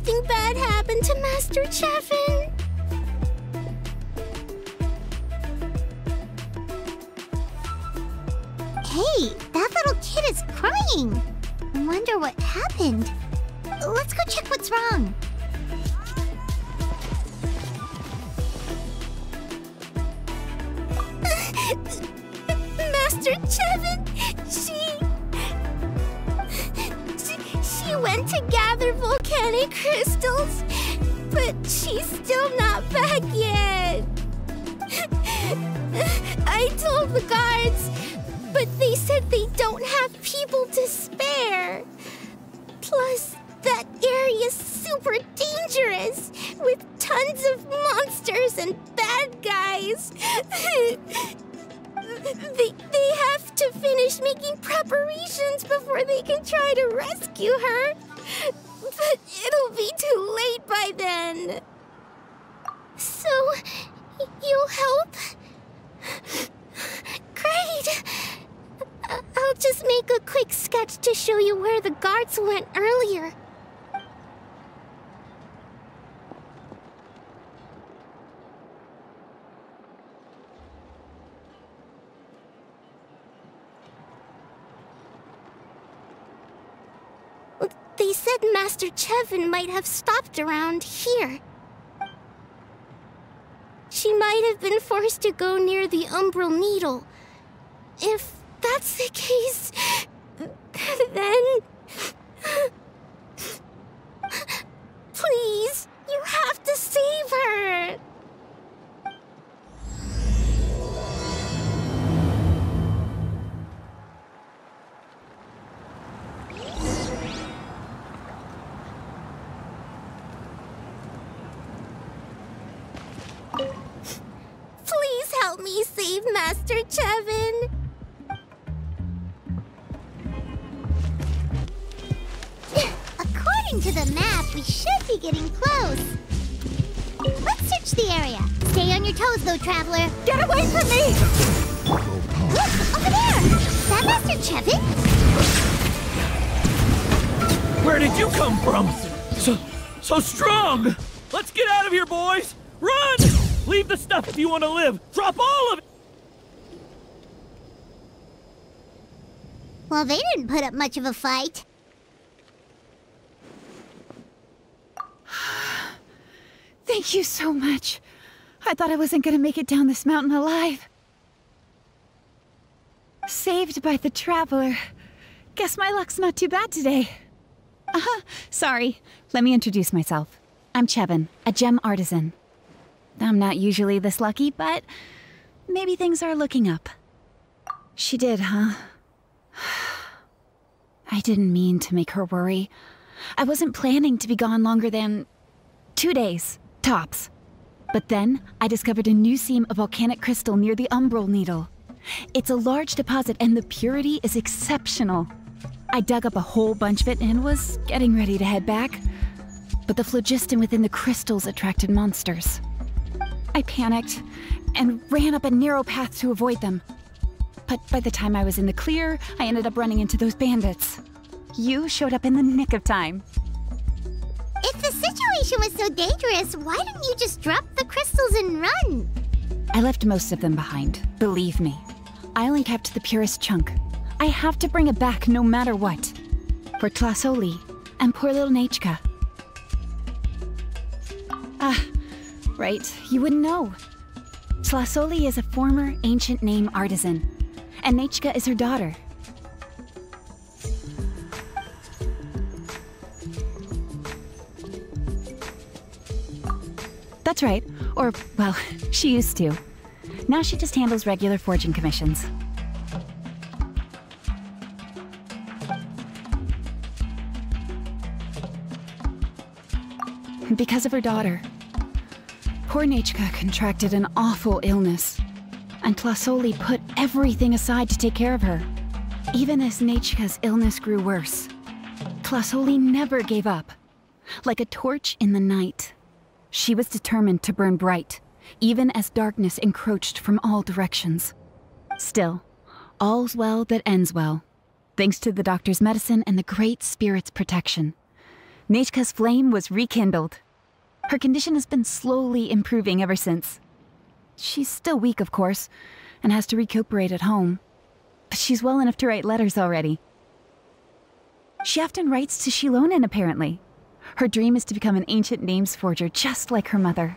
nothing bad happened to Master Chevin. Hey, that little kid is crying. I wonder what happened. Let's go check what's wrong. Master Chevin, she went to gather volcanic crystals, but she's still not back yet. I told the guards, but they said they don't have people to spare. Plus, that area's super dangerous, with tons of monsters and bad guys. They have to finish making preparations before they can try to rescue her. But it'll be too late by then. So, you'll help? Great! I'll just make a quick sketch to show you where the guards went earlier. They said Master Chevin might have stopped around here. She might have been forced to go near the Umbral Needle. If that's the case, then... Please, you have to save her! Please help me save Master Chevin. According to the map, we should be getting close. Let's search the area. Stay on your toes, though, traveler. Get away from me! Look, over there! Is that Master Chevin? Where did you come from? So strong! Let's get out of here, boys! Run! Leave the stuff if you want to live. Drop all of it! Well, they didn't put up much of a fight. Thank you so much. I thought I wasn't gonna make it down this mountain alive. Saved by the Traveler. Guess my luck's not too bad today. Sorry. Let me introduce myself. I'm Chevin, a gem artisan. I'm not usually this lucky, but maybe things are looking up. She did, huh? I didn't mean to make her worry. I wasn't planning to be gone longer than 2 days, tops. But then I discovered a new seam of volcanic crystal near the Umbral Needle. It's a large deposit and the purity is exceptional. I dug up a whole bunch of it and was getting ready to head back. But the phlogiston within the crystals attracted monsters. I panicked and ran up a narrow path to avoid them. But by the time I was in the clear, I ended up running into those bandits. You showed up in the nick of time. If the situation was so dangerous, why didn't you just drop the crystals and run? I left most of them behind, believe me. I only kept the purest chunk. I have to bring it back no matter what. For Tlasoli and poor little Nechka. Right, you wouldn't know. Tlasoli is a former ancient name artisan, and Nechka is her daughter. That's right, or, well, she used to. Now she just handles regular forging commissions. Because of her daughter. Poor Nechka contracted an awful illness, and Tlasoli put everything aside to take care of her. Even as Nechka's illness grew worse, Tlasoli never gave up. Like a torch in the night, she was determined to burn bright, even as darkness encroached from all directions. Still, all's well that ends well, thanks to the doctor's medicine and the Great Spirit's protection. Nechka's flame was rekindled. Her condition has been slowly improving ever since. She's still weak, of course, and has to recuperate at home. But she's well enough to write letters already. She often writes to Xilonen, apparently. Her dream is to become an ancient names forger, just like her mother.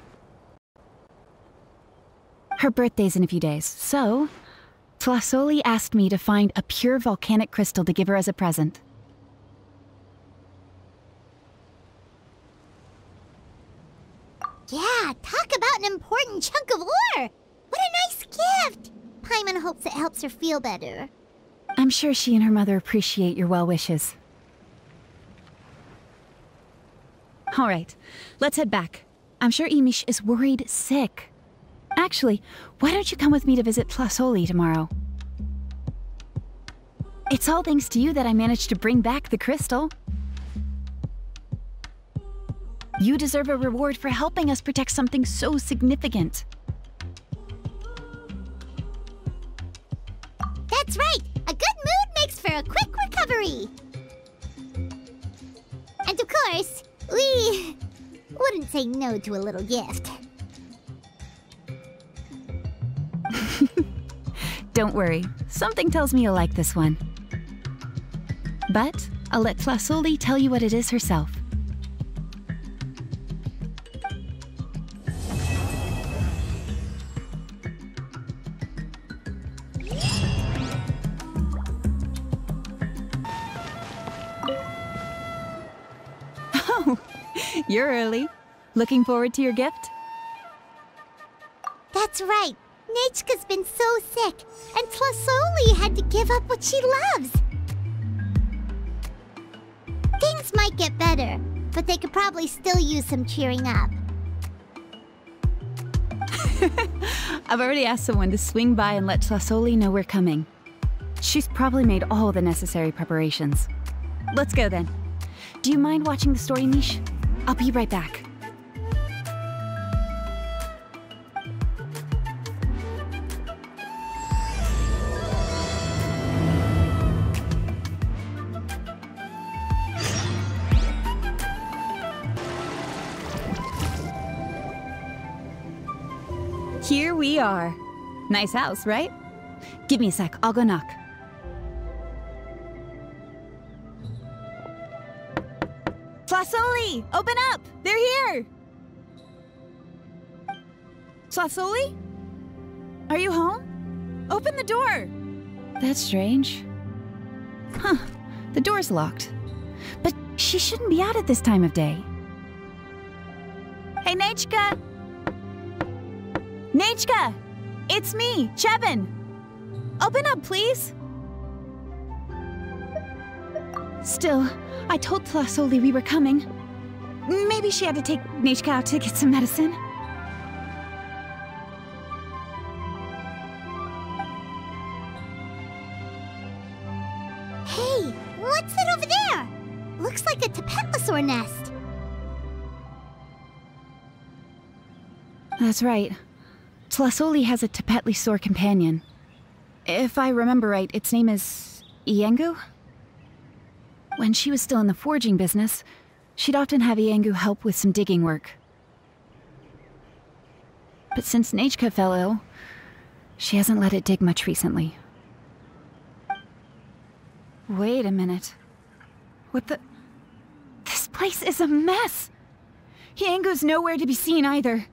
Her birthday's in a few days, so Tlasoli asked me to find a pure volcanic crystal to give her as a present. Yeah, talk about an important chunk of ore! What a nice gift! Paimon hopes it helps her feel better. I'm sure she and her mother appreciate your well wishes. All right, let's head back. I'm sure Imish is worried sick. Actually, why don't you come with me to visit Tlasoli tomorrow? It's all thanks to you that I managed to bring back the crystal. You deserve a reward for helping us protect something so significant. That's right! A good mood makes for a quick recovery! And of course, we wouldn't say no to a little gift. Don't worry, something tells me you'll like this one. But I'll let Tlasoli tell you what it is herself. Oh, you're early. Looking forward to your gift? That's right. Nechka's been so sick, and Tlasoli had to give up what she loves. Things might get better, but they could probably still use some cheering up. I've already asked someone to swing by and let Tlasoli know we're coming. She's probably made all the necessary preparations. Let's go then. Do you mind watching the story niche? I'll be right back. Here we are. Nice house, right? Give me a sec, I'll go knock. Tlasoli! Open up! They're here! Tlasoli? Are you home? Open the door! That's strange. Huh, the door's locked. But she shouldn't be out at this time of day. Hey, Nechka! Nechka! It's me, Chevin! Open up, please! Still, I told Tlasoli we were coming. Maybe she had to take Nechka out to get some medicine. Hey, what's that over there? Looks like a Tapetlosaur nest. That's right. Tlasoli has a Tapetlosaur companion. If I remember right, its name is Iengu? When she was still in the forging business, she'd often have Iengu help with some digging work. But since Nechka fell ill, she hasn't let it dig much recently. Wait a minute. What the... This place is a mess! Iengu's nowhere to be seen either.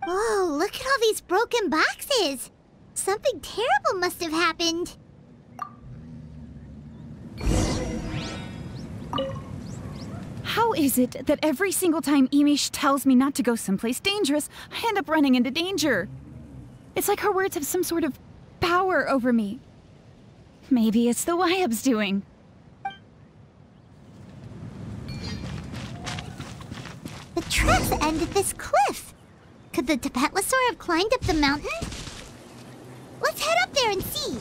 Whoa, look at all these broken boxes! Something terrible must have happened. How is it that every single time Imish tells me not to go someplace dangerous, I end up running into danger? It's like her words have some sort of power over me. Maybe it's the Wyab's doing. The tracks end at this cliff. Could the Tapetlosaur have climbed up the mountain? Let's head up there and see.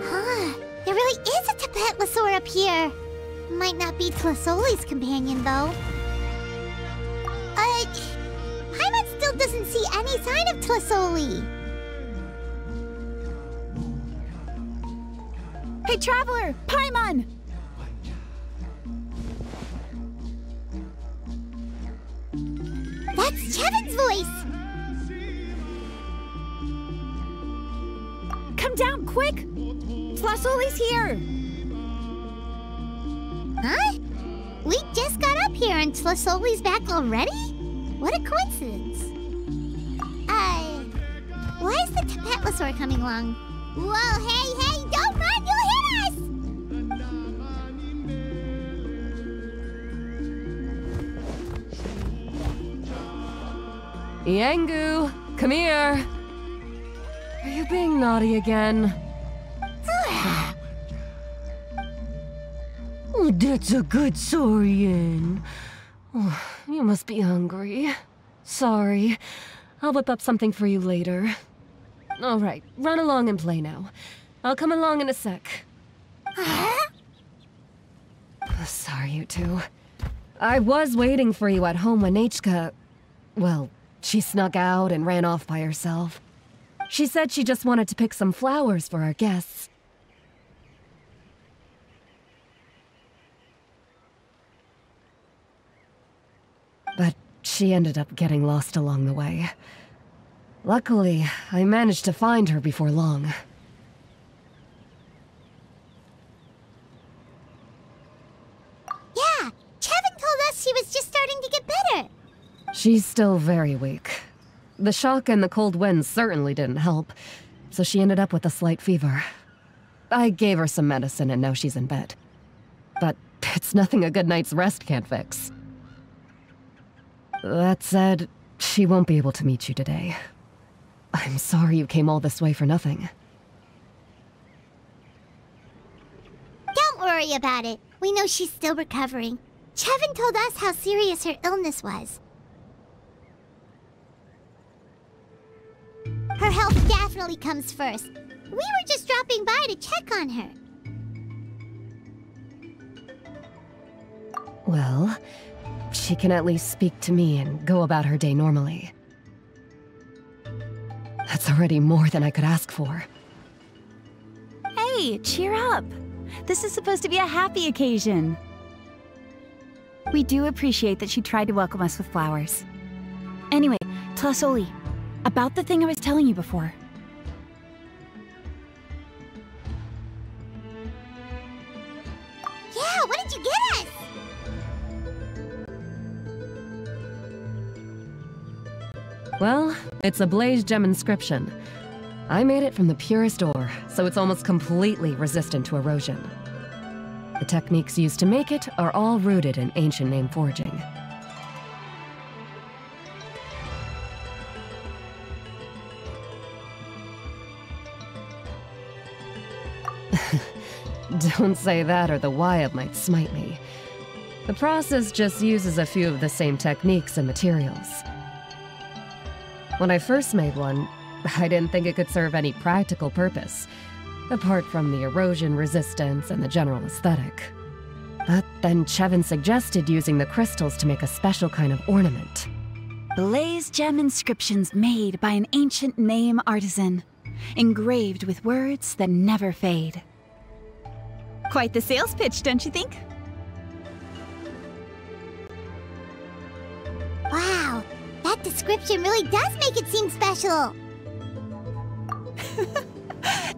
Huh, there really is a Tapetlosaur up here. Might not be Tlasoli's companion, though. Paimon still doesn't see any sign of Tlasoli. Hey, Traveler! Paimon! That's Chevin's voice! Come down, quick! Tlasoli's here! Huh? We just got up here and Tlasoli's back already? What a coincidence. Why is the Tapetlosaur coming along? Whoa, hey, don't run, you'll hit us! Yangu, come here. Are you being naughty again? Oh, that's a good saurian. Oh, you must be hungry. Sorry. I'll whip up something for you later. All right, run along and play now. I'll come along in a sec. Sorry, you two. I was waiting for you at home when Hka... Well, she snuck out and ran off by herself. She said she just wanted to pick some flowers for our guests. But she ended up getting lost along the way. Luckily, I managed to find her before long. Yeah, Chevin told us she was just starting to get better. She's still very weak. The shock and the cold winds certainly didn't help, so she ended up with a slight fever. I gave her some medicine and now she's in bed. But it's nothing a good night's rest can't fix. That said, she won't be able to meet you today. I'm sorry you came all this way for nothing. Don't worry about it. We know she's still recovering. Chevin told us how serious her illness was. Her health definitely comes first. We were just dropping by to check on her. Well, she can at least speak to me and go about her day normally. That's already more than I could ask for. Hey, cheer up! This is supposed to be a happy occasion. We do appreciate that she tried to welcome us with flowers. Anyway, Tlasoli, about the thing I was telling you before. Yeah, what did you get us? Well, it's a blaze gem inscription. I made it from the purest ore, so it's almost completely resistant to erosion. The techniques used to make it are all rooted in ancient name forging. Don't say that or the Wyatt might smite me. The process just uses a few of the same techniques and materials. When I first made one, I didn't think it could serve any practical purpose, apart from the erosion resistance and the general aesthetic. But then Chevin suggested using the crystals to make a special kind of ornament. Blaze gem inscriptions made by an ancient name artisan, engraved with words that never fade. Quite the sales pitch, don't you think? Wow, that description really does make it seem special.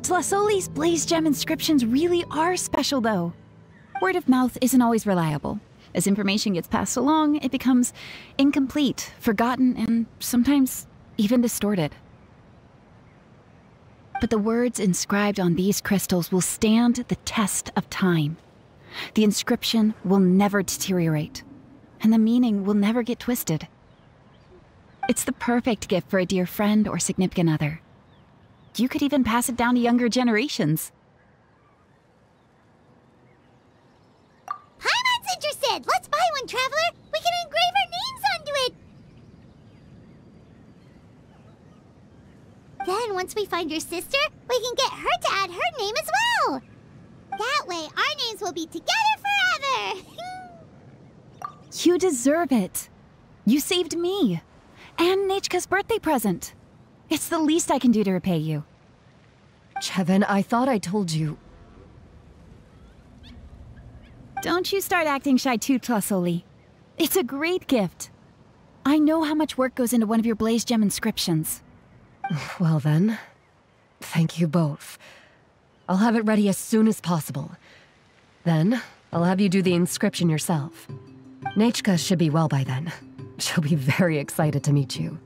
Tlasoli's blaze gem inscriptions really are special, though. Word of mouth isn't always reliable. As information gets passed along, it becomes incomplete, forgotten, and sometimes even distorted. But the words inscribed on these crystals will stand the test of time. The inscription will never deteriorate, and the meaning will never get twisted. It's the perfect gift for a dear friend or significant other. You could even pass it down to younger generations. Paimon's interested! Let's buy one, Traveler! We can engrave our names onto it! Then, once we find your sister, we can get her to add her name as well! That way, our names will be together forever! You deserve it. You saved me. And Nechka's birthday present. It's the least I can do to repay you. Chevin, I thought I told you... Don't you start acting shy too, Tlasoli. It's a great gift. I know how much work goes into one of your Blaze Gem inscriptions. Well then, thank you both. I'll have it ready as soon as possible. Then, I'll have you do the inscription yourself. Nechka should be well by then. She'll be very excited to meet you.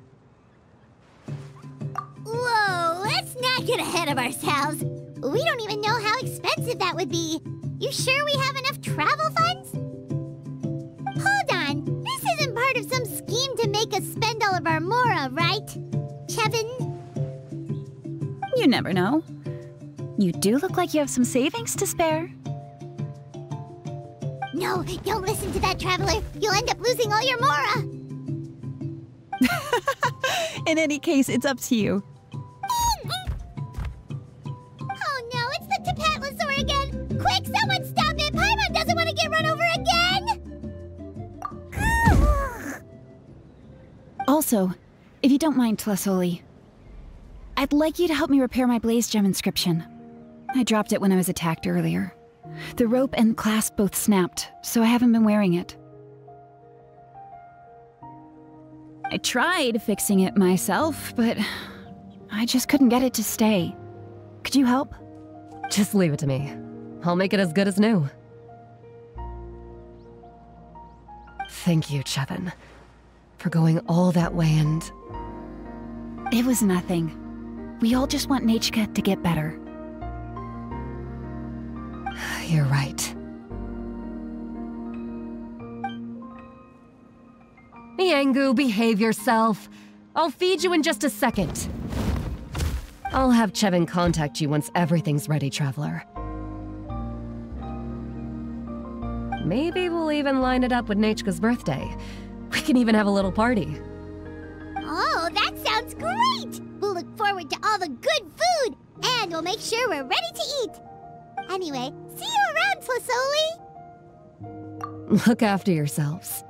Whoa, let's not get ahead of ourselves. We don't even know how expensive that would be. You sure we have enough travel funds? Hold on, this isn't part of some scheme to make us spend all of our mora, right? Chevin? You never know. You do look like you have some savings to spare. No, don't listen to that, traveler. You'll end up losing all your mora. In any case, it's up to you. Oh no, it's the Tapatlosaur again! Quick, someone stop it! Paimon doesn't want to get run over again! Also, if you don't mind, Tlasoli, I'd like you to help me repair my Blaze Gem inscription. I dropped it when I was attacked earlier. The rope and clasp both snapped, so I haven't been wearing it. I tried fixing it myself, but I just couldn't get it to stay. Could you help? Just leave it to me. I'll make it as good as new. Thank you, Chevin, for going all that way and... It was nothing. We all just want Nechka to get better. You're right. Miangu, behave yourself. I'll feed you in just a second. I'll have Chevin contact you once everything's ready, Traveler. Maybe we'll even line it up with Nechka's birthday. We can even have a little party. Oh, that sounds great! We'll look forward to all the good food, and we'll make sure we're ready to eat. Anyway, see you around, Tlasoli! Look after yourselves.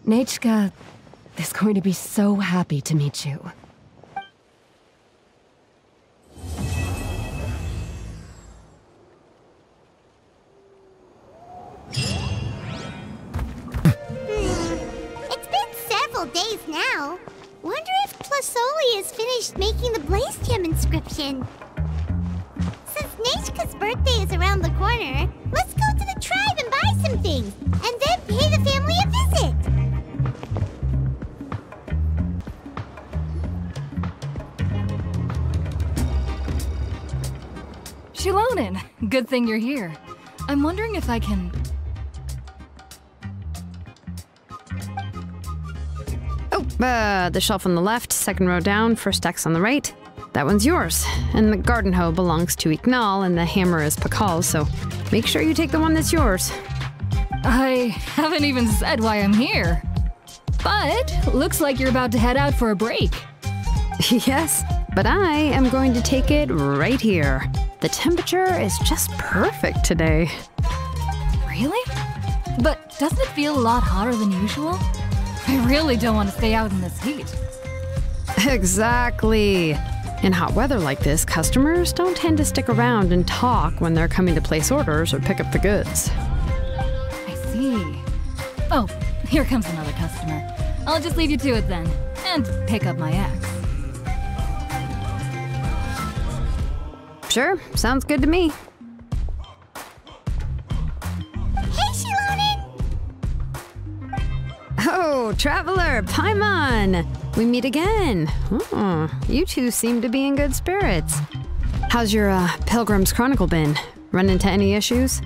Nechka is going to be so happy to meet you. It's been several days now. Wonder if Tlasoli has finished making the Blaze Gem inscription. Since Nechka's birthday is around the corner, let's go to the tribe and buy some things, and then pay the family a visit. Xilonen, good thing you're here. I'm wondering if I can... The shelf on the left, second row down, first X on the right. That one's yours. And the garden hoe belongs to Ignal, and the hammer is Pakal's, so make sure you take the one that's yours. I haven't even said why I'm here. But looks like you're about to head out for a break. Yes, but I am going to take it right here. The temperature is just perfect today. Really? But doesn't it feel a lot hotter than usual? I really don't want to stay out in this heat. Exactly. In hot weather like this, customers don't tend to stick around and talk when they're coming to place orders or pick up the goods. I see. Oh, here comes another customer. I'll just leave you to it then, and pick up my axe. Sure, sounds good to me. Hey, Xilonen! Oh, Traveler, Paimon! We meet again. Oh, you two seem to be in good spirits. How's your Pilgrim's Chronicle been? Run into any issues?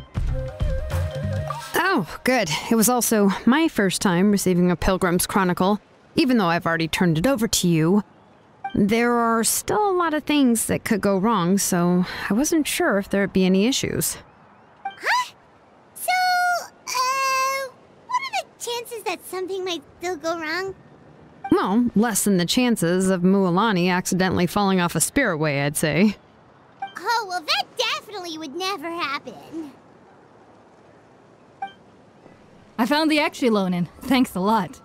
Oh, good. It was also my first time receiving a Pilgrim's Chronicle, even though I've already turned it over to you. There are still a lot of things that could go wrong, so I wasn't sure if there'd be any issues. Huh? So, what are the chances that something might still go wrong? Well, less than the chances of Mualani accidentally falling off a spirit way, I'd say. Oh, well, that definitely would never happen. I found the axe, Xilonen. Thanks a lot.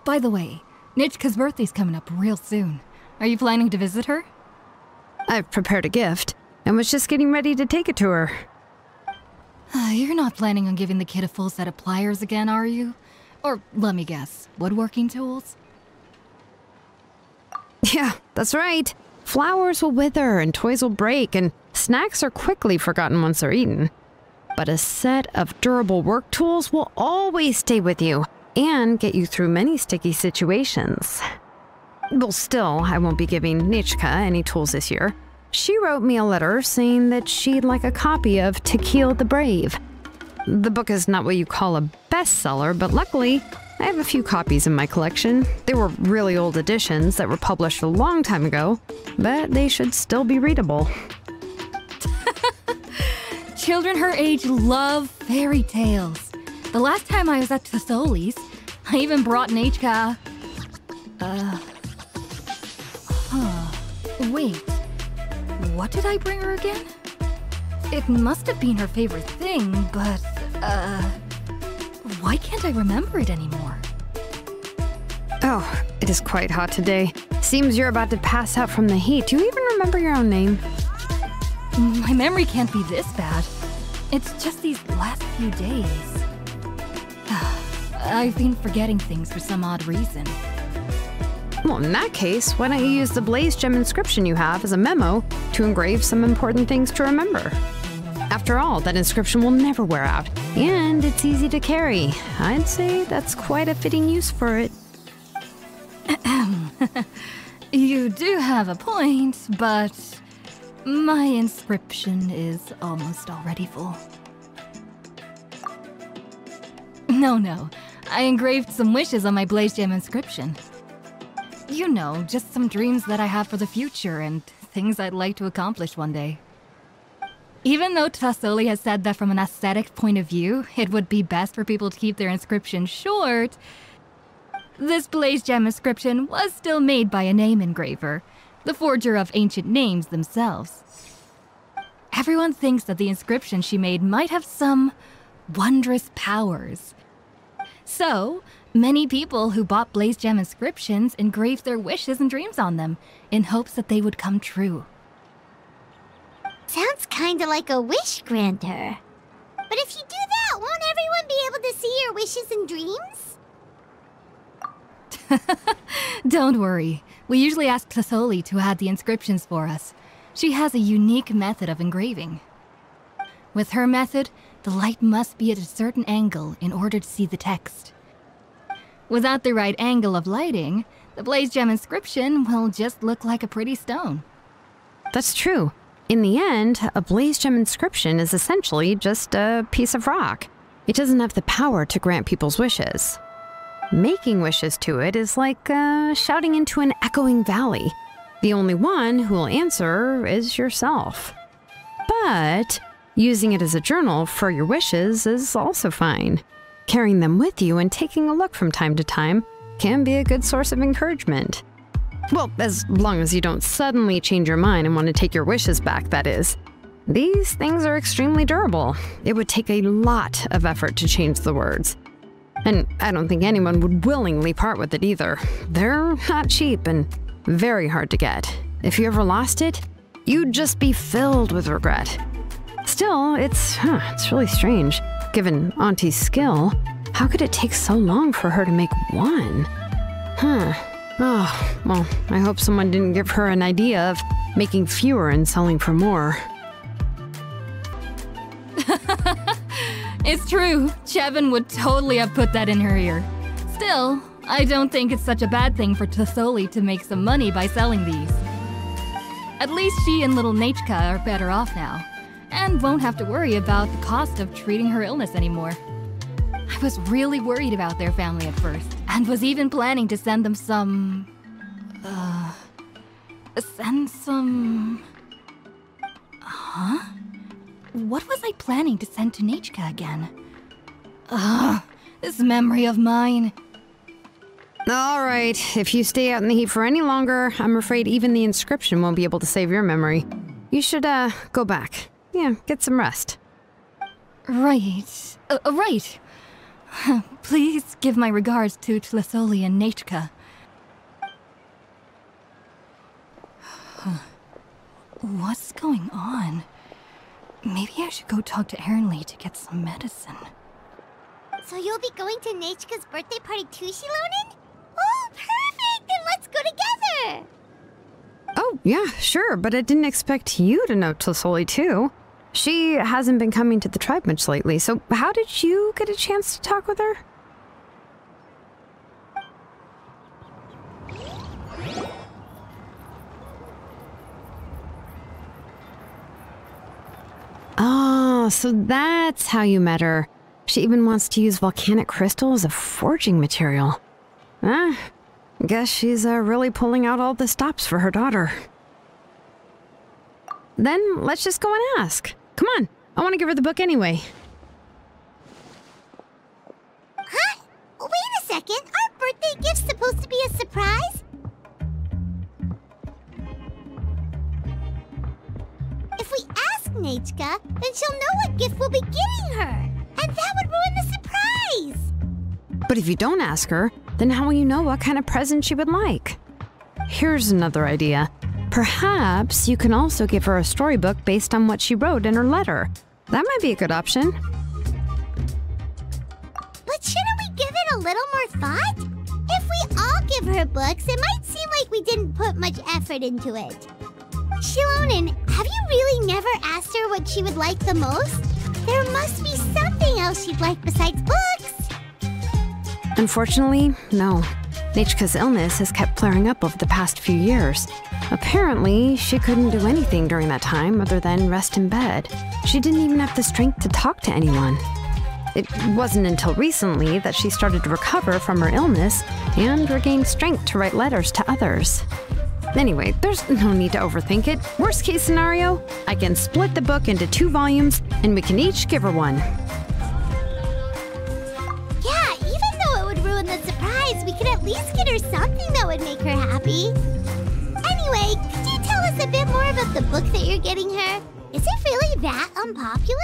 By the way, Nechka's birthday's coming up real soon. Are you planning to visit her? I've prepared a gift, and was just getting ready to take it to her. You're not planning on giving the kid a full set of pliers again, are you? Or, let me guess, woodworking tools? Yeah, that's right. Flowers will wither and toys will break, and snacks are quickly forgotten once they're eaten. But a set of durable work tools will always stay with you and get you through many sticky situations. Well, still, I won't be giving Nichka any tools this year. She wrote me a letter saying that she'd like a copy of To Kill the Brave. The book is not what you call a bestseller, but luckily, I have a few copies in my collection. They were really old editions that were published a long time ago, but they should still be readable. Children her age love fairy tales. The last time I was at Thesoli's, I even brought Nichka. Wait. What did I bring her again? It must have been her favorite thing, but, why can't I remember it anymore? Oh, it is quite hot today. Seems you're about to pass out from the heat. Do you even remember your own name? My memory can't be this bad. It's just these last few days. I've been forgetting things for some odd reason. Well, in that case, why don't you use the Blaze Gem inscription you have as a memo to engrave some important things to remember? After all, that inscription will never wear out, and it's easy to carry. I'd say that's quite a fitting use for it. You do have a point, but my inscription is almost already full. No, I engraved some wishes on my Blaze Gem inscription. You know, just some dreams that I have for the future and things I'd like to accomplish one day. Even though Thesoli has said that from an aesthetic point of view, it would be best for people to keep their inscription short, this Blaze Gem inscription was still made by a name engraver, the forger of ancient names themselves. Everyone thinks that the inscription she made might have some wondrous powers. So, many people who bought Blaze Gem inscriptions engraved their wishes and dreams on them, in hopes that they would come true. Sounds kinda like a wish granter. But if you do that, won't everyone be able to see your wishes and dreams? Don't worry. We usually ask Thesoli to add the inscriptions for us. She has a unique method of engraving. With her method, the light must be at a certain angle in order to see the text. Without the right angle of lighting, the Blaze Gem inscription will just look like a pretty stone. That's true. In the end, a Blaze Gem inscription is essentially just a piece of rock. It doesn't have the power to grant people's wishes. Making wishes to it is like shouting into an echoing valley. The only one who will answer is yourself. But using it as a journal for your wishes is also fine. Carrying them with you and taking a look from time to time can be a good source of encouragement. Well, as long as you don't suddenly change your mind and want to take your wishes back, that is. These things are extremely durable. It would take a lot of effort to change the words. And I don't think anyone would willingly part with it either. They're not cheap and very hard to get. If you ever lost it, you'd just be filled with regret. Still, it's really strange. Given Auntie's skill, how could it take so long for her to make one? Oh, well, I hope someone didn't give her an idea of making fewer and selling for more. It's true. Chevin would totally have put that in her ear. Still, I don't think it's such a bad thing for Thesoli to make some money by selling these. At least she and little Nichka are better off now, and won't have to worry about the cost of treating her illness anymore. I was really worried about their family at first, and was even planning to send them some... Huh? What was I planning to send to Nichka again? This memory of mine. Alright, if you stay out in the heat for any longer, I'm afraid even the inscription won't be able to save your memory. You should, go back. Yeah, get some rest. Right. Right. Please give my regards to Thesoli and Nichka. What's going on? Maybe I should go talk to Ernly to get some medicine. So you'll be going to Nechka's birthday party too, Xilonen? Oh, perfect! Then let's go together! Oh, yeah, sure, but I didn't expect you to know Tlisoli too. She hasn't been coming to the tribe much lately, so how did you get a chance to talk with her? Oh, so that's how you met her. She even wants to use volcanic crystal as a forging material. Guess she's really pulling out all the stops for her daughter. Then let's just go and ask. Come on, I want to give her the book anyway. Huh? Wait a second, aren't birthday gifts supposed to be a surprise? If we ask Nechka, then she'll know what gift we'll be getting her. And that would ruin the surprise! But if you don't ask her, then how will you know what kind of present she would like? Here's another idea. Perhaps you can also give her a storybook based on what she wrote in her letter. That might be a good option. But shouldn't we give it a little more thought? If we all give her books, it might seem like we didn't put much effort into it. Xilonen, have you really never asked her what she would like the most? There must be something else she'd like besides books. Unfortunately, no. Nechka's illness has kept flaring up over the past few years. Apparently, she couldn't do anything during that time other than rest in bed. She didn't even have the strength to talk to anyone. It wasn't until recently that she started to recover from her illness and regained strength to write letters to others. Anyway, there's no need to overthink it. Worst case scenario, I can split the book into 2 volumes and we can each give her one. Yeah, even though it would ruin the surprise, we could at least get her something that would make her happy. Anyway, could you tell us a bit more about the book that you're getting her? Is it really that unpopular?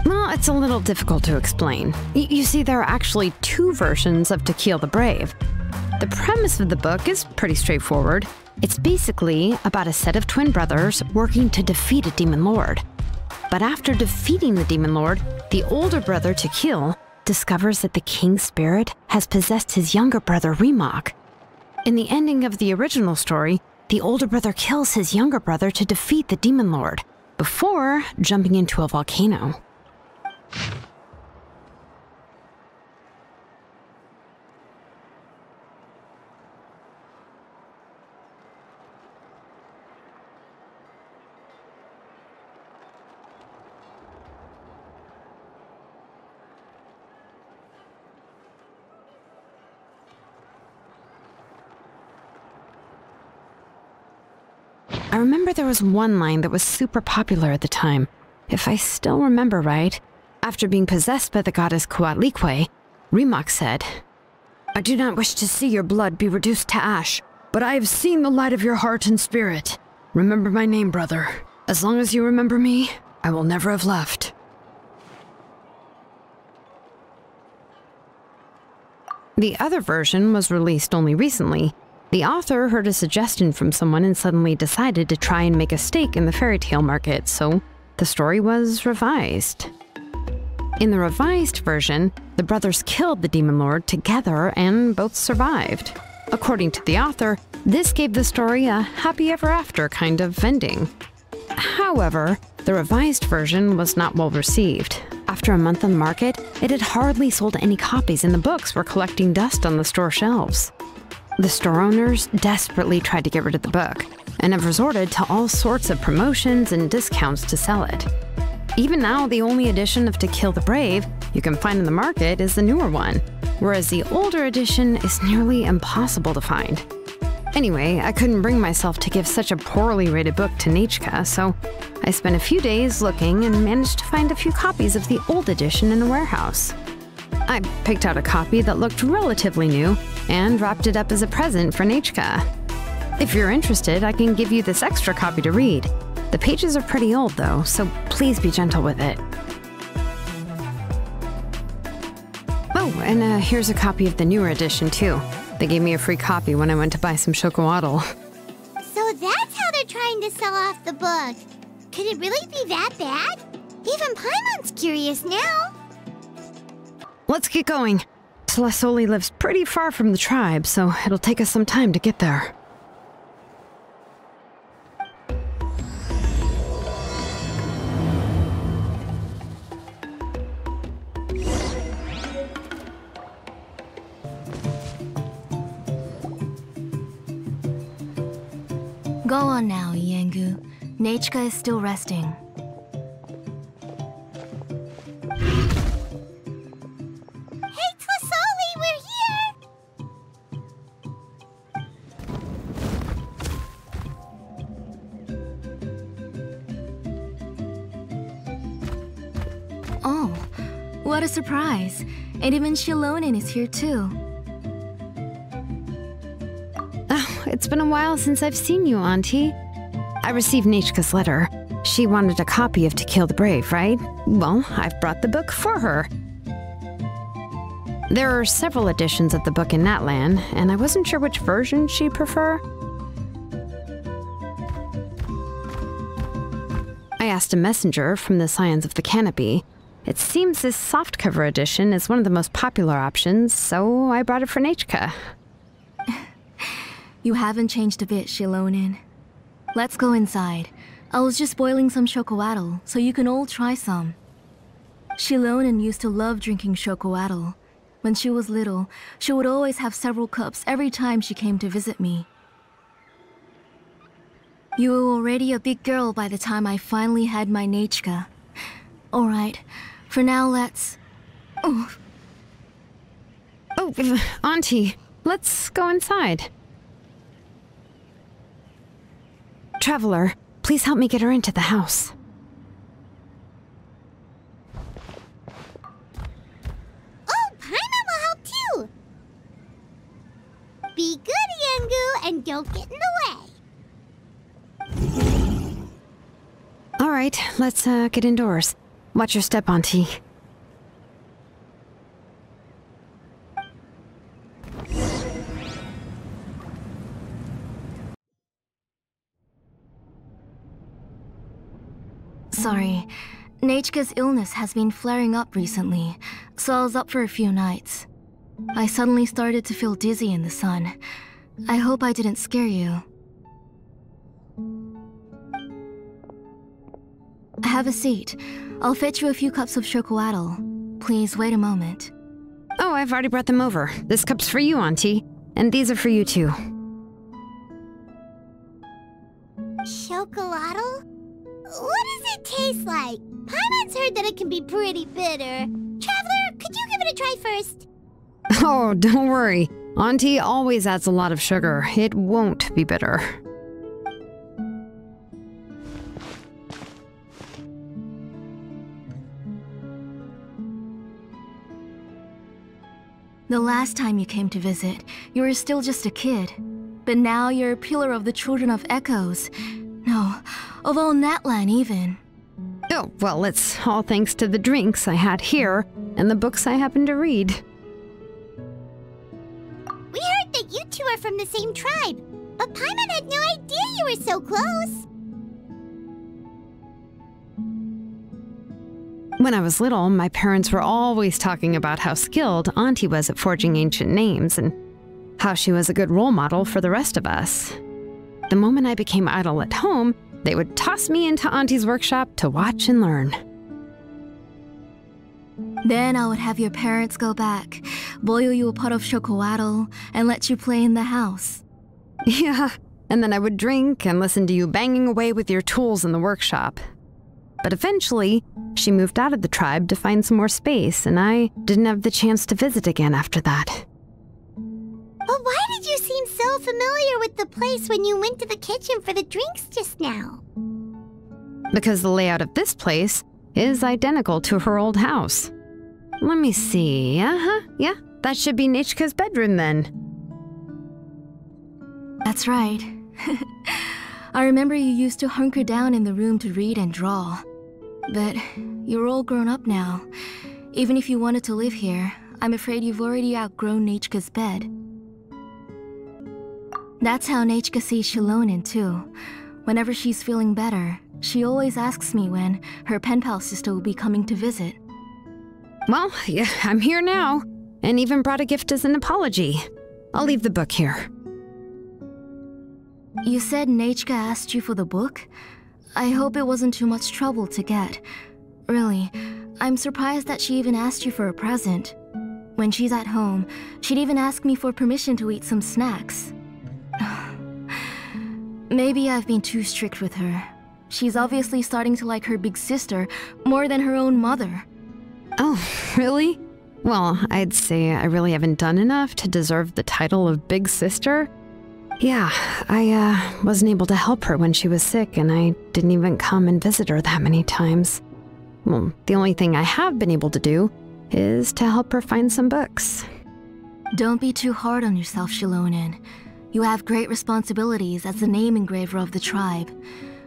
Well, it's a little difficult to explain. You see, there are actually 2 versions of To Kill the Brave. The premise of the book is pretty straightforward. It's basically about a set of twin brothers working to defeat a demon lord. But after defeating the demon lord, the older brother, Tequil, discovers that the king's spirit has possessed his younger brother, Remok. In the ending of the original story, the older brother kills his younger brother to defeat the demon lord, before jumping into a volcano. I remember there was one line that was super popular at the time. If I still remember right, after being possessed by the goddess Coatlicue, Remok said, "I do not wish to see your blood be reduced to ash, but I have seen the light of your heart and spirit. Remember my name, brother. As long as you remember me, I will never have left." The other version was released only recently. The author heard a suggestion from someone and suddenly decided to try and make a stake in the fairy tale market, so the story was revised. In the revised version, the brothers killed the demon lord together and both survived. According to the author, this gave the story a happy ever after kind of ending. However, the revised version was not well received. After a month on the market, it had hardly sold any copies and the books were collecting dust on the store shelves. The store owners desperately tried to get rid of the book and have resorted to all sorts of promotions and discounts to sell it. Even now, the only edition of To Kill the Brave you can find in the market is the newer one, whereas the older edition is nearly impossible to find. Anyway, I couldn't bring myself to give such a poorly rated book to Nechka, so I spent a few days looking and managed to find a few copies of the old edition in a warehouse. I picked out a copy that looked relatively new and wrapped it up as a present for Nechka. If you're interested, I can give you this extra copy to read. The pages are pretty old though, so please be gentle with it. Oh, and here's a copy of the newer edition too. They gave me a free copy when I went to buy some chocoatl. So that's how they're trying trying to sell off the book. Could it really be that bad? Even Paimon's curious now. Let's get going. Celesoli lives pretty far from the tribe, so it'll take us some time to get there. Go on now, Yengu. Nechka is still resting. Hey, Tlasoli, we're here! Oh, what a surprise. And even Xilonen is here too. It's been a while since I've seen you, Auntie. I received Nechka's letter. She wanted a copy of To Kill the Brave, right? Well, I've brought the book for her. There are several editions of the book in Natlan, and I wasn't sure which version she'd prefer. I asked a messenger from the Scions of the Canopy. It seems this softcover edition is one of the most popular options, so I brought it for Nechka. You haven't changed a bit, Xilonen. Let's go inside. I was just boiling some chocoatl, so you can all try some. Xilonen used to love drinking chocoatl. When she was little, she would always have several cups every time she came to visit me. You were already a big girl by the time I finally had my Nechka. Alright, for now let's... Oh, Auntie, let's go inside. Traveler, please help me get her into the house. Oh, Paimon will help too! Be good, Yengu, and don't get in the way. All right, let's get indoors. Watch your step, Auntie. Sorry. Nechka's illness has been flaring up recently, so I was up for a few nights. I suddenly started to feel dizzy in the sun. I hope I didn't scare you. Have a seat. I'll fetch you a few cups of chocoatl. Please wait a moment. Oh, I've already brought them over. This cup's for you, Auntie. And these are for you, too. Chocolatl? What does it taste like? Paimon's heard that it can be pretty bitter. Traveler, could you give it a try first? Oh, don't worry. Auntie always adds a lot of sugar. It won't be bitter. The last time you came to visit, you were still just a kid. But now you're a pillar of the Children of Echoes. No, of all Natlan even. Oh, well, it's all thanks to the drinks I had here and the books I happened to read. We heard that you two are from the same tribe, but Paimon had no idea you were so close. When I was little, my parents were always talking about how skilled Auntie was at forging ancient names and how she was a good role model for the rest of us. The moment I became idle at home, they would toss me into Auntie's workshop to watch and learn. Then I would have your parents go back, boil you a pot of chocoatl, and let you play in the house. Yeah, and then I would drink and listen to you banging away with your tools in the workshop. But eventually, she moved out of the tribe to find some more space, and I didn't have the chance to visit again after that. But why did you seem so familiar with the place when you went to the kitchen for the drinks just now? Because the layout of this place is identical to her old house. Let me see. Yeah, that should be Nechka's bedroom then. That's right. I remember you used to hunker down in the room to read and draw. But you're all grown up now. Even if you wanted to live here, I'm afraid you've already outgrown Nechka's bed. That's how Nechka sees Xilonen too. Whenever she's feeling better, she always asks me when her pen pal sister will be coming to visit. Well, yeah, I'm here now, and even brought a gift as an apology. I'll leave the book here. You said Nechka asked you for the book? I hope it wasn't too much trouble to get. Really, I'm surprised that she even asked you for a present. When she's at home, she'd even ask me for permission to eat some snacks. Maybe I've been too strict with her. She's obviously starting to like her big sister more than her own mother. Oh, really? Well, I'd say I really haven't done enough to deserve the title of big sister. Yeah, I wasn't able to help her when she was sick, and I didn't even come and visit her that many times. Well, the only thing I have been able to do is to help her find some books. Don't be too hard on yourself, Xilonen. You have great responsibilities as the name engraver of the tribe.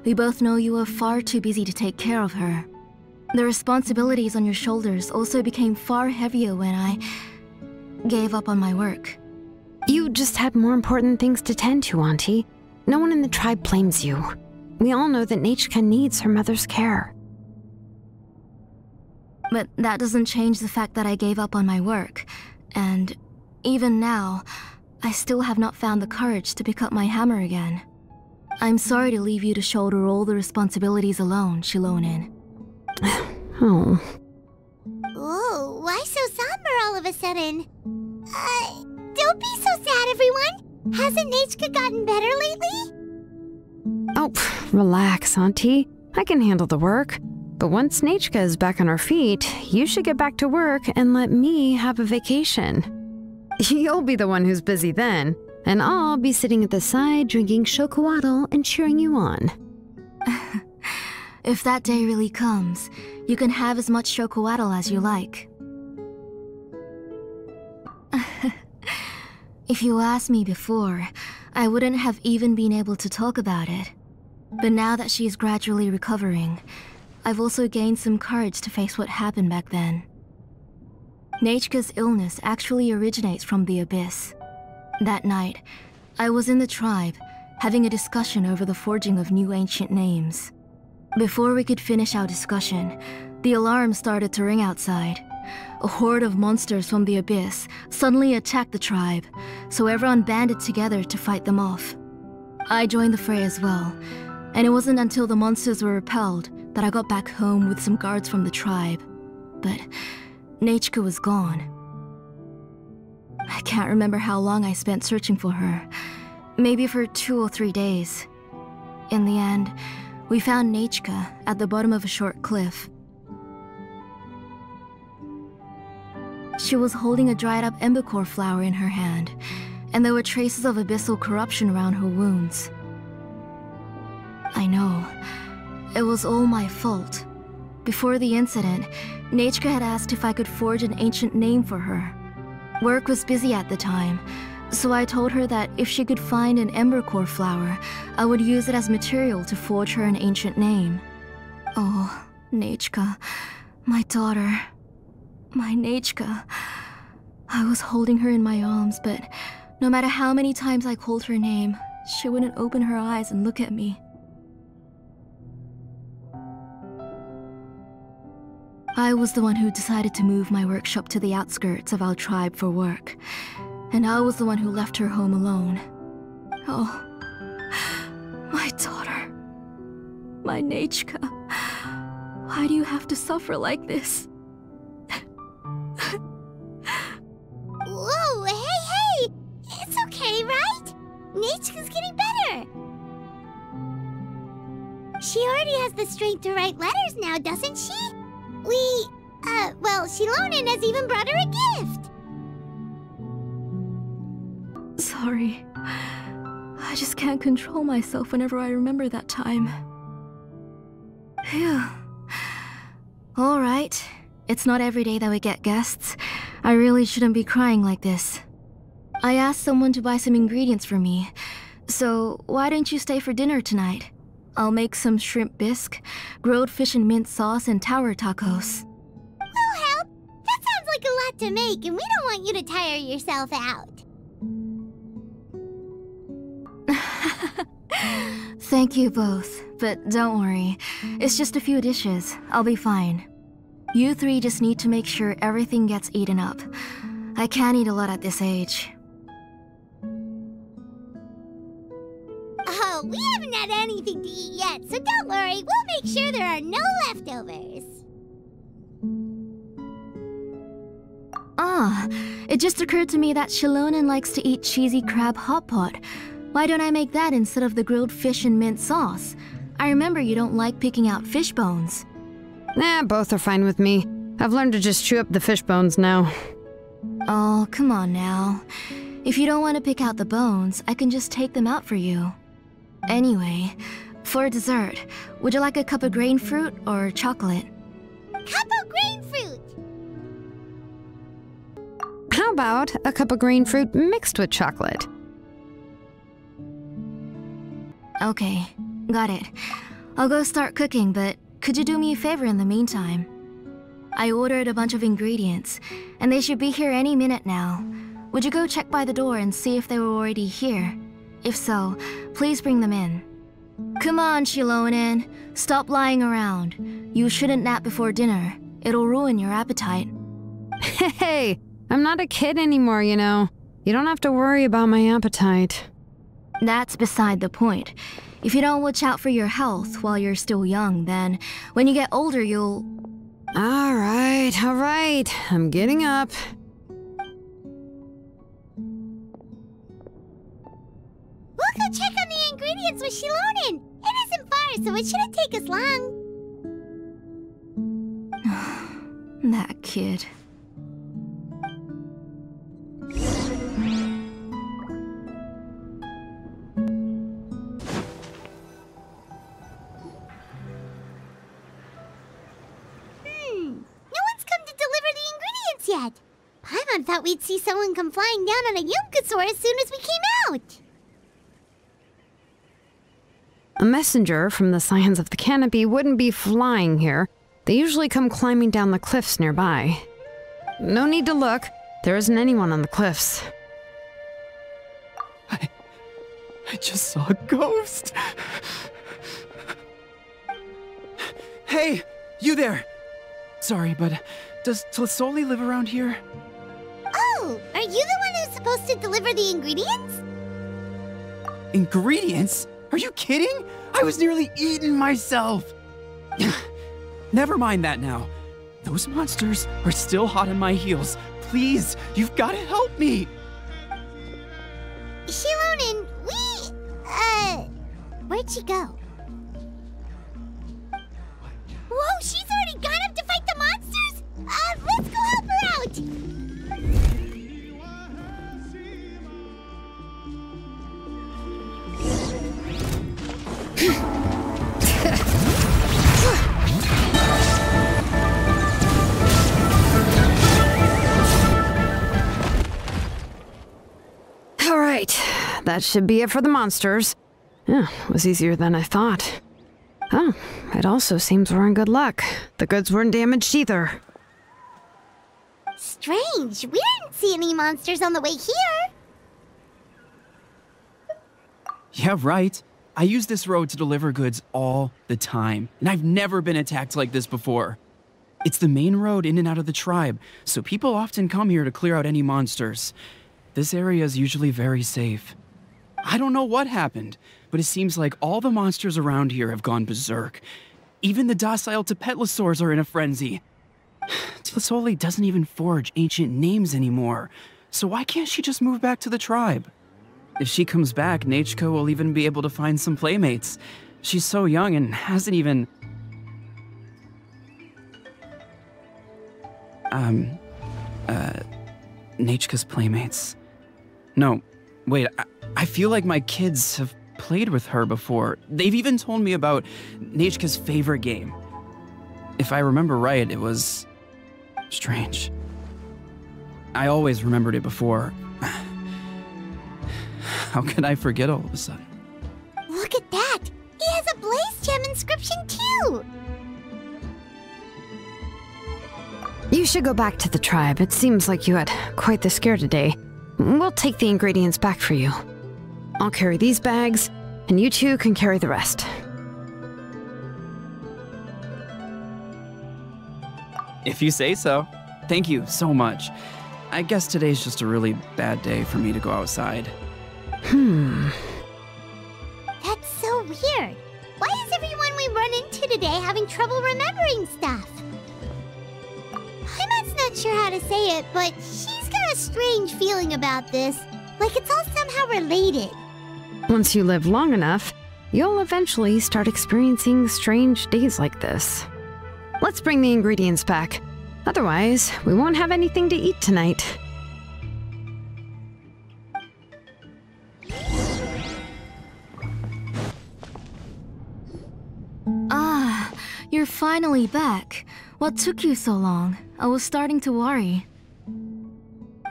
We both know you are far too busy to take care of her. The responsibilities on your shoulders also became far heavier when I gave up on my work. You just had more important things to tend to, Auntie. No one in the tribe blames you. We all know that Nechka needs her mother's care. But that doesn't change the fact that I gave up on my work. And even now, I still have not found the courage to pick up my hammer again. I'm sorry to leave you to shoulder all the responsibilities alone, Xilonen. Oh. Whoa, why so somber all of a sudden? Don't be so sad, everyone! Hasn't Nechka gotten better lately? Oh, relax, Auntie. I can handle the work. But once Nechka is back on her feet, you should get back to work and let me have a vacation. You'll be the one who's busy then, and I'll be sitting at the side drinking chocolatl and cheering you on. If that day really comes, you can have as much chocolatl as you like. If you asked me before, I wouldn't have even been able to talk about it. But now that she's gradually recovering, I've also gained some courage to face what happened back then. Nechka's illness actually originates from the Abyss. That night, I was in the tribe, having a discussion over the forging of new ancient names. Before we could finish our discussion, the alarm started to ring outside. A horde of monsters from the Abyss suddenly attacked the tribe, so everyone banded together to fight them off. I joined the fray as well, and it wasn't until the monsters were repelled that I got back home with some guards from the tribe. But Nechka was gone. I can't remember how long I spent searching for her. Maybe for 2 or 3 days. In the end, we found Nechka at the bottom of a short cliff. She was holding a dried up embercore flower in her hand, and there were traces of abyssal corruption around her wounds. I know. It was all my fault. Before the incident, Nechka had asked if I could forge an ancient name for her. Work was busy at the time, so I told her that if she could find an embercore flower, I would use it as material to forge her an ancient name. Oh, Nechka, my daughter. My Nechka. I was holding her in my arms, but no matter how many times I called her name, she wouldn't open her eyes and look at me. I was the one who decided to move my workshop to the outskirts of our tribe for work, and I was the one who left her home alone. Oh, my daughter. My Nechka. Why do you have to suffer like this? Whoa, hey! It's okay, right? Nechka's getting better. She already has the strength to write letters now, doesn't she? Well, Xilonen has even brought her a gift. Sorry. I just can't control myself whenever I remember that time. Phew. Alright. It's not every day that we get guests. I really shouldn't be crying like this. I asked someone to buy some ingredients for me, so why don't you stay for dinner tonight? I'll make some shrimp bisque, grilled fish and mint sauce, and tower tacos. We'll help. That sounds like a lot to make, and we don't want you to tire yourself out. Thank you both, but don't worry. It's just a few dishes. I'll be fine. You three just need to make sure everything gets eaten up. I can't eat a lot at this age. Oh, we haven't had anything to eat yet, so don't worry. We'll make sure there are no leftovers. Ah, it just occurred to me that Xilonen likes to eat cheesy crab hot pot. Why don't I make that instead of the grilled fish and mint sauce? I remember you don't like picking out fish bones. Nah, both are fine with me. I've learned to just chew up the fish bones now. Oh, come on now. If you don't want to pick out the bones, I can just take them out for you. Anyway, for dessert, would you like a cup of grain fruit or chocolate? Cup of grain fruit! How about a cup of green fruit mixed with chocolate? Okay, got it. I'll go start cooking, but could you do me a favor in the meantime? I ordered a bunch of ingredients, and they should be here any minute now. Would you go check by the door and see if they were already here? If so, please bring them in. Come on, Xilonen. Stop lying around. You shouldn't nap before dinner. It'll ruin your appetite. Hey, I'm not a kid anymore, you know. You don't have to worry about my appetite. That's beside the point. If you don't watch out for your health while you're still young, then when you get older, you'll... All right. I'm getting up. We'll go check on the ingredients with Xilonen. It isn't far, so it shouldn't take us long. That kid. Yet. Paimon thought we'd see someone come flying down on a Yunkasaur as soon as we came out. A messenger from the Scions of the Canopy wouldn't be flying here. They usually come climbing down the cliffs nearby. No need to look. There isn't anyone on the cliffs. I just saw a ghost. Hey, you there. Sorry, but does Tlisoli live around here? Oh, are you the one who's supposed to deliver the ingredients? Ingredients? Are you kidding? I was nearly eaten myself. Never mind that now. Those monsters are still hot on my heels. Please, you've got to help me. Xilonen, where'd she go? Whoa, she's already gone up to fight the monsters? Let's go help her out! All right, that should be it for the monsters. Yeah, it was easier than I thought. Oh, it also seems we're in good luck. The goods weren't damaged either. Strange, we didn't see any monsters on the way here. Yeah, right. I use this road to deliver goods all the time, and I've never been attacked like this before. It's the main road in and out of the tribe, so people often come here to clear out any monsters. This area is usually very safe. I don't know what happened, but it seems like all the monsters around here have gone berserk. Even the docile Tepetlosaurs are in a frenzy. Tlisoli doesn't even forge ancient names anymore, so why can't she just move back to the tribe? If she comes back, Nachko will even be able to find some playmates. She's so young and hasn't even... Nachka's playmates. No, wait, I feel like my kids have played with her before. They've even told me about Nachka's favorite game. If I remember right, it was... strange. I always remembered it before. How could I forget all of a sudden? Look at that! He has a Blaze Gem inscription too! You should go back to the tribe. It seems like you had quite the scare today. We'll take the ingredients back for you. I'll carry these bags. and you two can carry the rest. If you say so. Thank you so much. I guess today's just a really bad day for me to go outside. That's so weird. Why is everyone we run into today having trouble remembering stuff? Paimon's not sure how to say it, but she's got a strange feeling about this. Like it's all somehow related. Once you live long enough, you'll eventually start experiencing strange days like this. Let's bring the ingredients back. Otherwise, we won't have anything to eat tonight. Ah, you're finally back. What took you so long? I was starting to worry.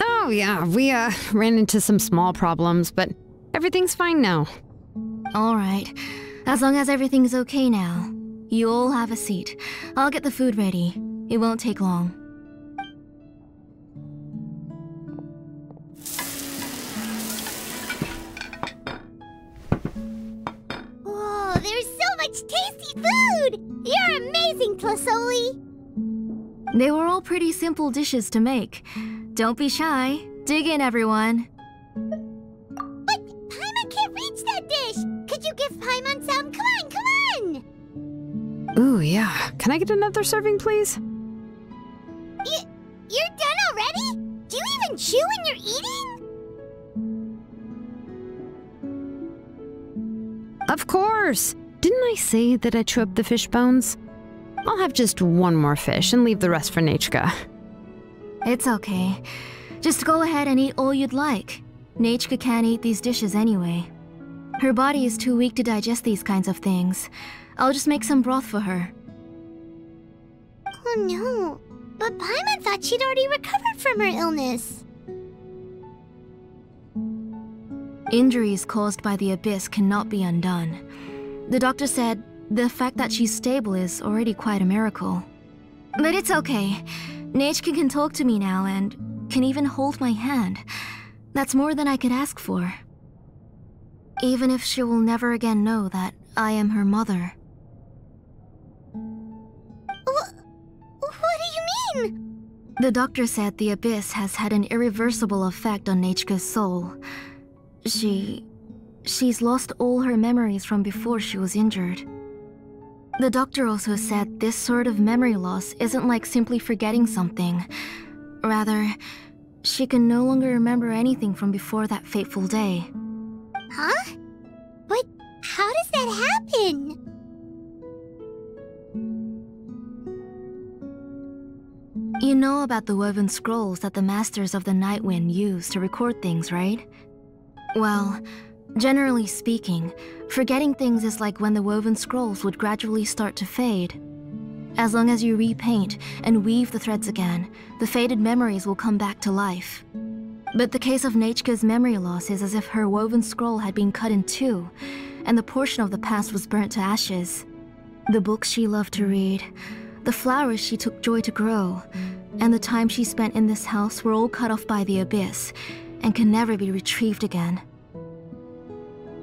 Oh yeah, we ran into some small problems, but everything's fine now. Alright, as long as everything's okay now. You all have a seat. I'll get the food ready. It won't take long. Whoa, there's so much tasty food! You're amazing, Tlasoli! They were all pretty simple dishes to make. Don't be shy. Dig in, everyone. But Paimon can't reach that dish! Could you give Paimon some? Come on, come on! Ooh, yeah. Can I get another serving, please? You're done already? Do you even chew when you're eating? Of course! Didn't I say that I chew up the fish bones? I'll have just one more fish and leave the rest for Nechka. It's okay. Just go ahead and eat all you'd like. Nechka can't eat these dishes anyway. Her body is too weak to digest these kinds of things. I'll just make some broth for her. Oh no, but Paimon thought she'd already recovered from her illness. Injuries caused by the abyss cannot be undone. The doctor said the fact that she's stable is already quite a miracle. But it's okay. Nechka can talk to me now and can even hold my hand. That's more than I could ask for. Even if she will never again know that I am her mother. What do you mean? The doctor said the abyss has had an irreversible effect on Nechka's soul. She's lost all her memories from before she was injured. The doctor also said this sort of memory loss isn't like simply forgetting something. Rather, she can no longer remember anything from before that fateful day. Huh? But how does that happen? You know about the woven scrolls that the Masters of the Night Wind use to record things, right? Well, generally speaking, forgetting things is like when the woven scrolls would gradually start to fade. As long as you repaint and weave the threads again, the faded memories will come back to life. But the case of Nechka's memory loss is as if her woven scroll had been cut in two, and the portion of the past was burnt to ashes. The books she loved to read, the flowers she took joy to grow, and the time she spent in this house were all cut off by the abyss, and can never be retrieved again.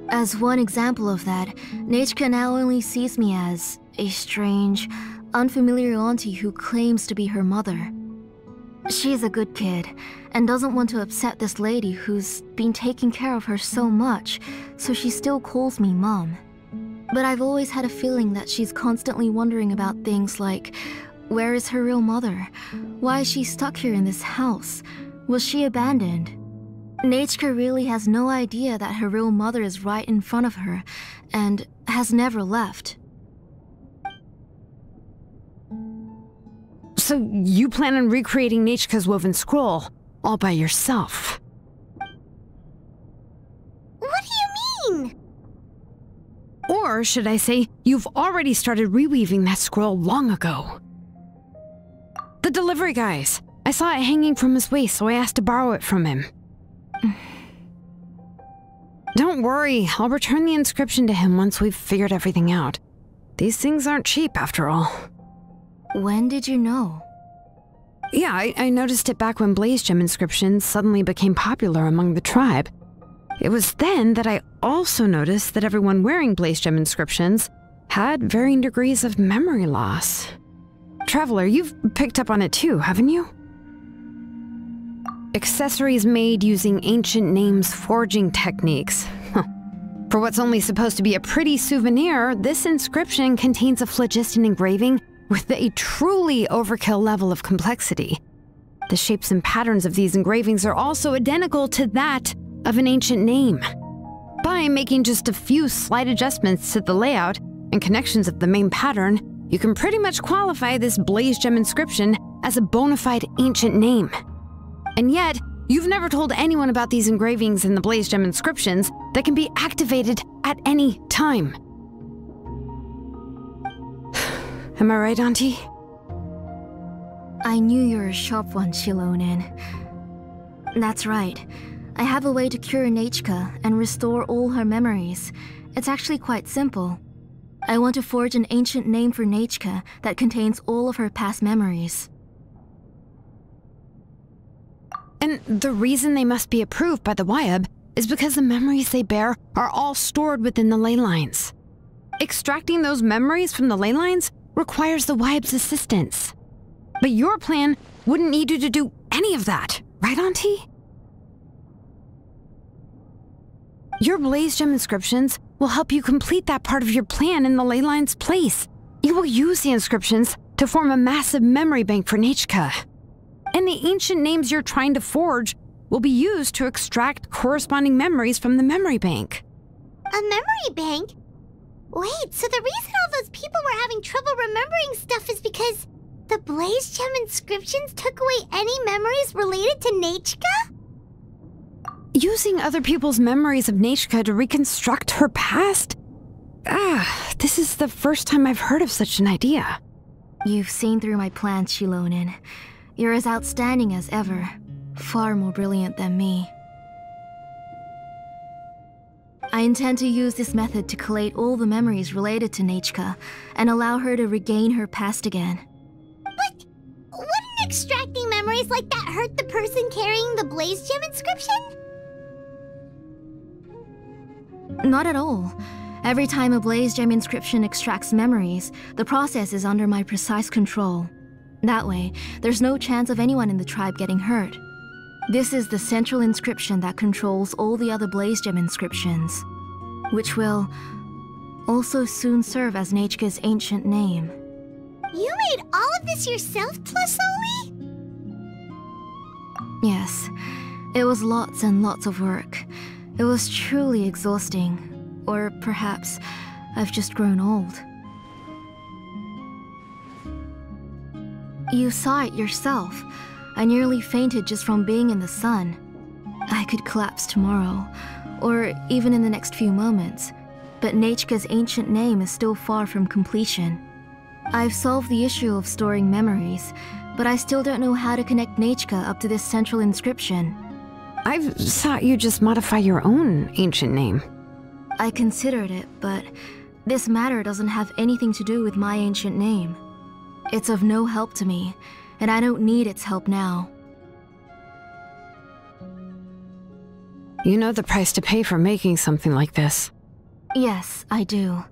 As one example of that, Nechka now only sees me as a strange, unfamiliar auntie who claims to be her mother. She's a good kid, and doesn't want to upset this lady who's been taking care of her so much, so she still calls me Mom. But I've always had a feeling that she's constantly wondering about things like, where is her real mother? Why is she stuck here in this house? Was she abandoned? Nechka really has no idea that her real mother is right in front of her, and has never left. So you plan on recreating Nechka's woven scroll, all by yourself? What do you mean? Or should I say, you've already started reweaving that scroll long ago. The delivery guys. I saw it hanging from his waist, so I asked to borrow it from him. Don't worry, I'll return the inscription to him once we've figured everything out. These things aren't cheap, after all. When did you know? Yeah, I noticed it back when Blaze Gem inscriptions suddenly became popular among the tribe. It was then that I also noticed that everyone wearing blaze gem inscriptions had varying degrees of memory loss. Traveler, you've picked up on it too, haven't you? Accessories made using ancient names forging techniques. For what's only supposed to be a pretty souvenir, this inscription contains a phlogiston engraving with a truly overkill level of complexity. The shapes and patterns of these engravings are also identical to that of an ancient name. By making just a few slight adjustments to the layout and connections of the main pattern, you can pretty much qualify this blaze gem inscription as a bona fide ancient name. And yet, you've never told anyone about these engravings in the blaze gem inscriptions that can be activated at any time. Am I right, Auntie? I knew you were a sharp one, Xilonen. That's right. I have a way to cure Nechka and restore all her memories. It's actually quite simple. I want to forge an ancient name for Nechka that contains all of her past memories. And the reason they must be approved by the Wyab is because the memories they bear are all stored within the ley lines. Extracting those memories from the ley lines requires the Wyab's assistance. But your plan wouldn't need you to do any of that, right, Auntie? Your blaze gem inscriptions will help you complete that part of your plan in the ley line's place. You will use the inscriptions to form a massive memory bank for Nechka. And the ancient names you're trying to forge will be used to extract corresponding memories from the memory bank. A memory bank? Wait, so the reason all those people were having trouble remembering stuff is because the blaze gem inscriptions took away any memories related to Nechka? Using other people's memories of Nechka to reconstruct her past? This is the first time I've heard of such an idea. You've seen through my plans, Xilonen. You're as outstanding as ever. Far more brilliant than me. I intend to use this method to collate all the memories related to Nechka and allow her to regain her past again. But wouldn't extracting memories like that hurt the person carrying the blaze gem inscription? Not at all. Every time a blaze gem inscription extracts memories, the process is under my precise control. That way, there's no chance of anyone in the tribe getting hurt. This is the central inscription that controls all the other blaze gem inscriptions, which will also soon serve as Nechka's ancient name. You made all of this yourself, Plusoli? Yes, it was lots and lots of work. It was truly exhausting. Or perhaps I've just grown old. You saw it yourself. I nearly fainted just from being in the sun. I could collapse tomorrow, or even in the next few moments, but Nechka's ancient name is still far from completion. I've solved the issue of storing memories, but I still don't know how to connect Nechka up to this central inscription. I've thought you just modify your own ancient name. I considered it, but this matter doesn't have anything to do with my ancient name. It's of no help to me, and I don't need its help now. You know the price to pay for making something like this. Yes, I do.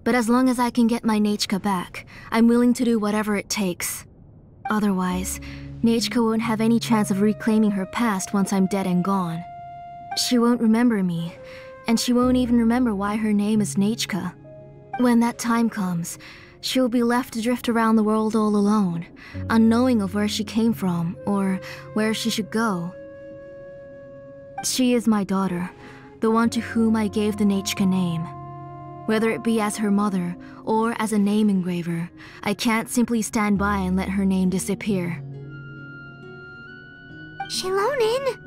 But as long as I can get my Nechka back, I'm willing to do whatever it takes. Otherwise, Nechka won't have any chance of reclaiming her past once I'm dead and gone. She won't remember me, and she won't even remember why her name is Nechka. When that time comes, she'll be left to drift around the world all alone, unknowing of where she came from or where she should go. She is my daughter, the one to whom I gave the Nechka name. Whether it be as her mother or as a name engraver, I can't simply stand by and let her name disappear. Xilonen!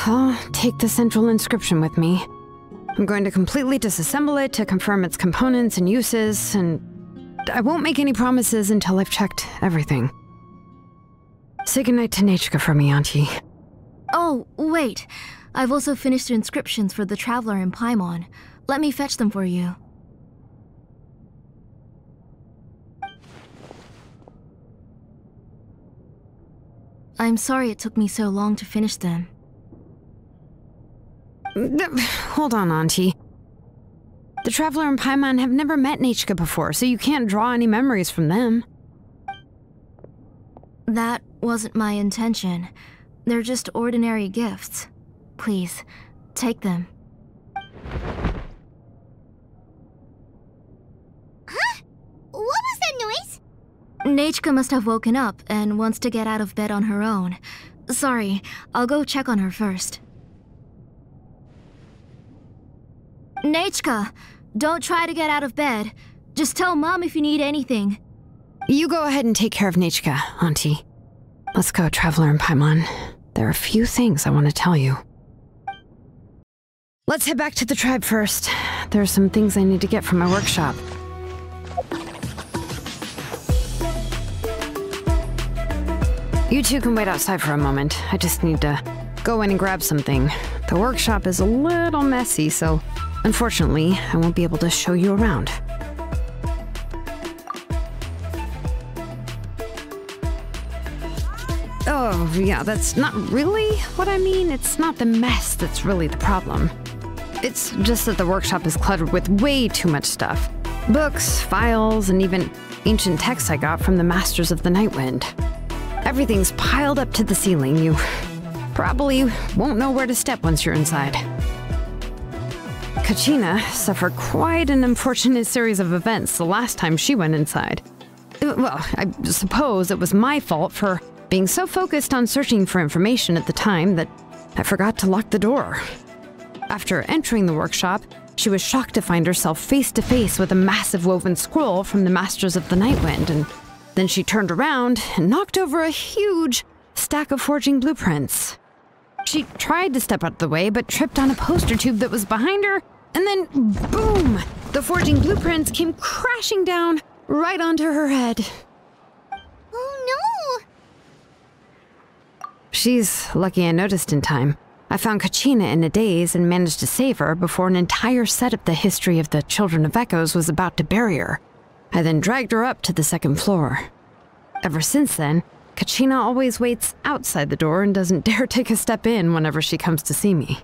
I'll take the central inscription with me. I'm going to completely disassemble it to confirm its components and uses, and I won't make any promises until I've checked everything. Say goodnight to Nechka for me, Auntie. Oh, wait. I've also finished the inscriptions for the Traveler in Paimon. Let me fetch them for you. I'm sorry it took me so long to finish them. Hold on, Auntie. The Traveler and Paimon have never met Nechka before, so you can't draw any memories from them. That wasn't my intention. They're just ordinary gifts. Please, take them. Huh? What was that noise? Nechka must have woken up and wants to get out of bed on her own. Sorry, I'll go check on her first. Nechka, don't try to get out of bed. Just tell Mom if you need anything. You go ahead and take care of Nechka, Auntie. Let's go, Traveler and Paimon. There are a few things I want to tell you. Let's head back to the tribe first. There are some things I need to get from my workshop. You two can wait outside for a moment. I just need to go in and grab something. The workshop is a little messy, so unfortunately, I won't be able to show you around. Oh, yeah, that's not really what I mean. It's not the mess that's really the problem. It's just that the workshop is cluttered with way too much stuff. Books, files, and even ancient texts I got from the Masters of the Nightwind. Everything's piled up to the ceiling. You probably won't know where to step once you're inside. Kachina suffered quite an unfortunate series of events the last time she went inside. Well, I suppose it was my fault for being so focused on searching for information at the time that I forgot to lock the door. After entering the workshop, she was shocked to find herself face to face with a massive woven scroll from the Masters of the Nightwind, and then she turned around and knocked over a huge stack of forging blueprints. She tried to step out of the way, but tripped on a poster tube that was behind her, and then boom! The forging blueprints came crashing down right onto her head. Oh no! She's lucky I noticed in time. I found Kachina in a daze and managed to save her before an entire set of the history of the Children of Echoes was about to bury her. I then dragged her up to the second floor. Ever since then, Kachina always waits outside the door and doesn't dare take a step in whenever she comes to see me.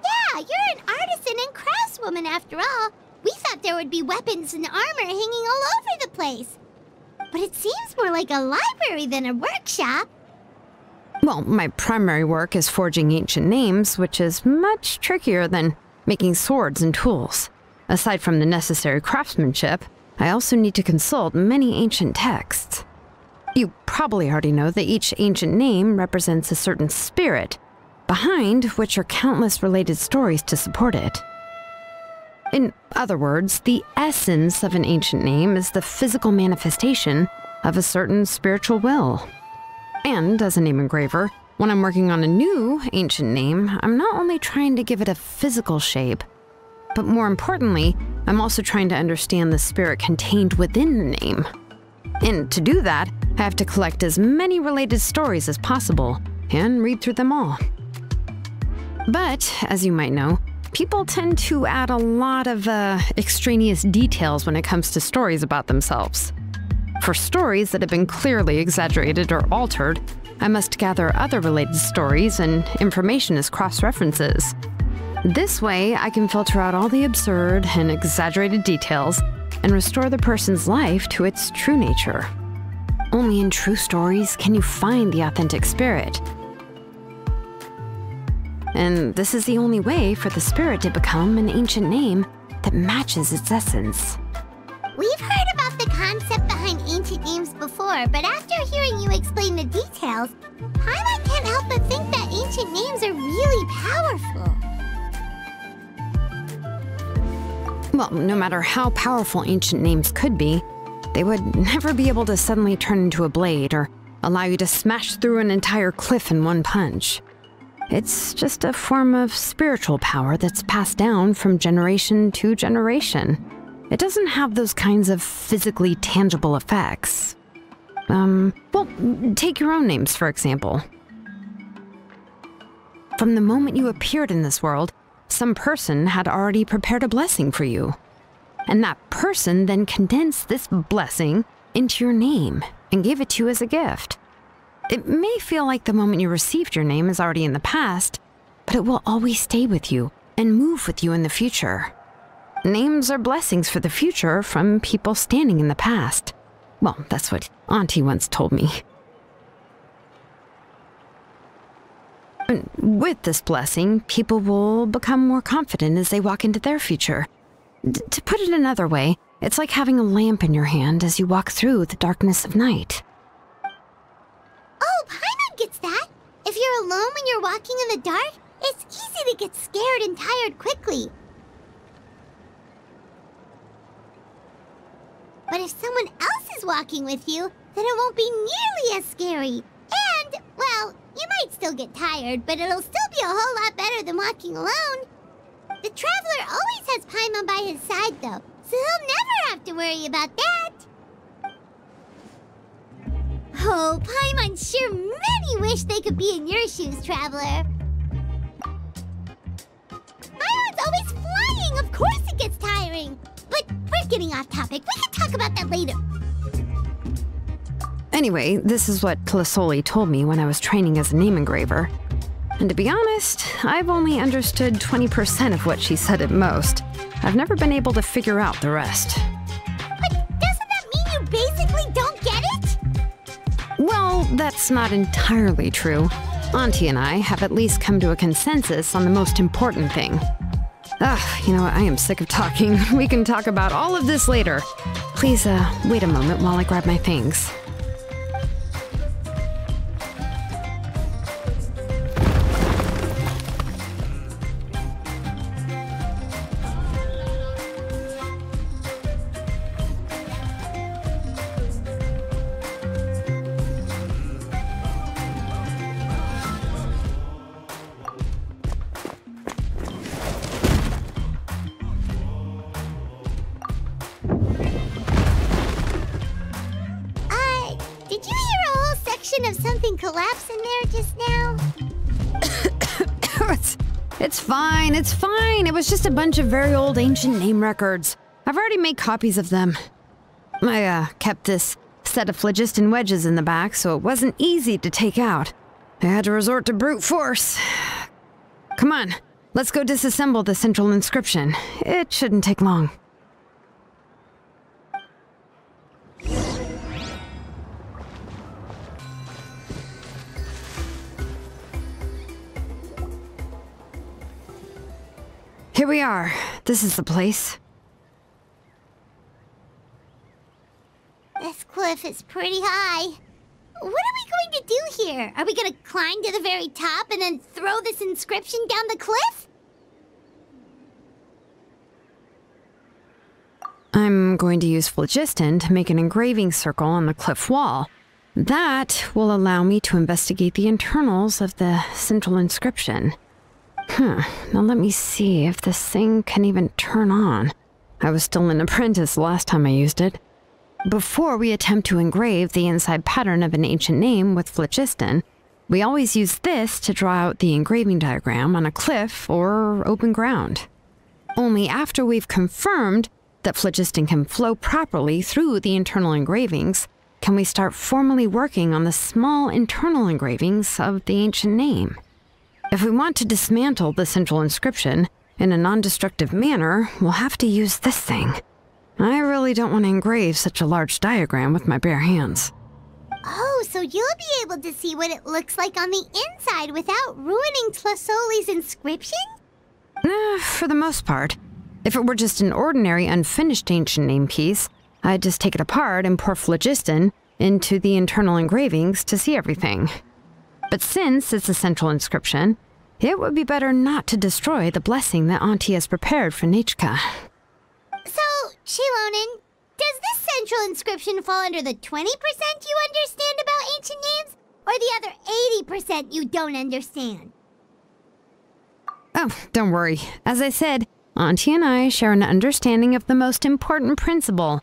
Yeah, you're an artisan and craftswoman after all. We thought there would be weapons and armor hanging all over the place. But it seems more like a library than a workshop. Well, my primary work is forging ancient names, which is much trickier than making swords and tools. Aside from the necessary craftsmanship, I also need to consult many ancient texts. You probably already know that each ancient name represents a certain spirit, behind which are countless related stories to support it. In other words, the essence of an ancient name is the physical manifestation of a certain spiritual will. And as a name engraver, when I'm working on a new ancient name, I'm not only trying to give it a physical shape, but more importantly, I'm also trying to understand the spirit contained within the name. And to do that, I have to collect as many related stories as possible and read through them all. But, as you might know, people tend to add a lot of extraneous details when it comes to stories about themselves. For stories that have been clearly exaggerated or altered, I must gather other related stories and information as cross-references. This way, I can filter out all the absurd and exaggerated details and restore the person's life to its true nature. Only in true stories can you find the authentic spirit. And this is the only way for the spirit to become an ancient name that matches its essence. We've heard about the concept behind ancient names before, but after hearing you explain the details, Paimon can't help but think that ancient names are really powerful. Well, no matter how powerful ancient names could be, they would never be able to suddenly turn into a blade or allow you to smash through an entire cliff in one punch. It's just a form of spiritual power that's passed down from generation to generation. It doesn't have those kinds of physically tangible effects. Well, take your own names, for example. From the moment you appeared in this world, some person had already prepared a blessing for you. And that person then condensed this blessing into your name and gave it to you as a gift. It may feel like the moment you received your name is already in the past, but it will always stay with you and move with you in the future. Names are blessings for the future from people standing in the past. Well, that's what Auntie once told me. With this blessing, people will become more confident as they walk into their future. To put it another way, it's like having a lamp in your hand as you walk through the darkness of night. Oh, Paimon gets that. If you're alone when you're walking in the dark, it's easy to get scared and tired quickly. But if someone else is walking with you, then it won't be nearly as scary. And, well, you might still get tired, but it'll still be a whole lot better than walking alone. The Traveler always has Paimon by his side, though, so he'll never have to worry about that. Oh, Paimon sure many wish they could be in your shoes, Traveler. Paimon's always flying, of course it gets tiring. But we're getting off topic. We can talk about that later. Anyway, this is what Clisoli told me when I was training as a name engraver. And to be honest, I've only understood 20% of what she said at most. I've never been able to figure out the rest. But doesn't that mean you basically don't get it? Well, that's not entirely true. Auntie and I have at least come to a consensus on the most important thing. Ugh, you know what? I am sick of talking. We can talk about all of this later. Please, wait a moment while I grab my things. Of something collapse in there just now? It's fine, it's fine. It was just a bunch of very old ancient name records. I've already made copies of them. I, kept this set of phlogiston wedges in the back, so it wasn't easy to take out. I had to resort to brute force. Come on, let's go disassemble the central inscription. It shouldn't take long. Here we are. This is the place. This cliff is pretty high. What are we going to do here? Are we going to climb to the very top and then throw this inscription down the cliff? I'm going to use phlogiston to make an engraving circle on the cliff wall. That will allow me to investigate the internals of the central inscription. Now let me see if this thing can even turn on. I was still an apprentice last time I used it. Before we attempt to engrave the inside pattern of an ancient name with phlogiston, we always use this to draw out the engraving diagram on a cliff or open ground. Only after we've confirmed that phlogiston can flow properly through the internal engravings can we start formally working on the small internal engravings of the ancient name. If we want to dismantle the central inscription in a non-destructive manner, we'll have to use this thing. I really don't want to engrave such a large diagram with my bare hands. Oh, so you'll be able to see what it looks like on the inside without ruining Clisoli's inscription? For the most part. If it were just an ordinary unfinished ancient name piece, I'd just take it apart and pour phlogiston into the internal engravings to see everything. But since it's a central inscription, it would be better not to destroy the blessing that Auntie has prepared for Nechka. So, Xilonen, does this central inscription fall under the 20% you understand about ancient names, or the other 80% you don't understand? Oh, don't worry. As I said, Auntie and I share an understanding of the most important principle,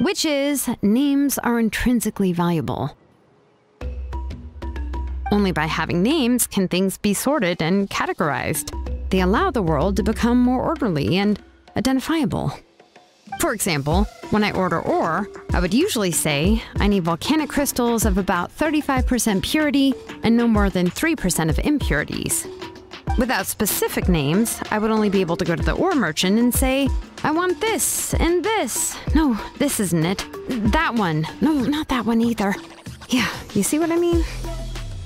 which is names are intrinsically valuable. Only by having names can things be sorted and categorized. They allow the world to become more orderly and identifiable. For example, when I order ore, I would usually say I need volcanic crystals of about 35% purity and no more than 3% of impurities. Without specific names, I would only be able to go to the ore merchant and say, I want this and this. No, this isn't it. That one. No, not that one either. Yeah, you see what I mean?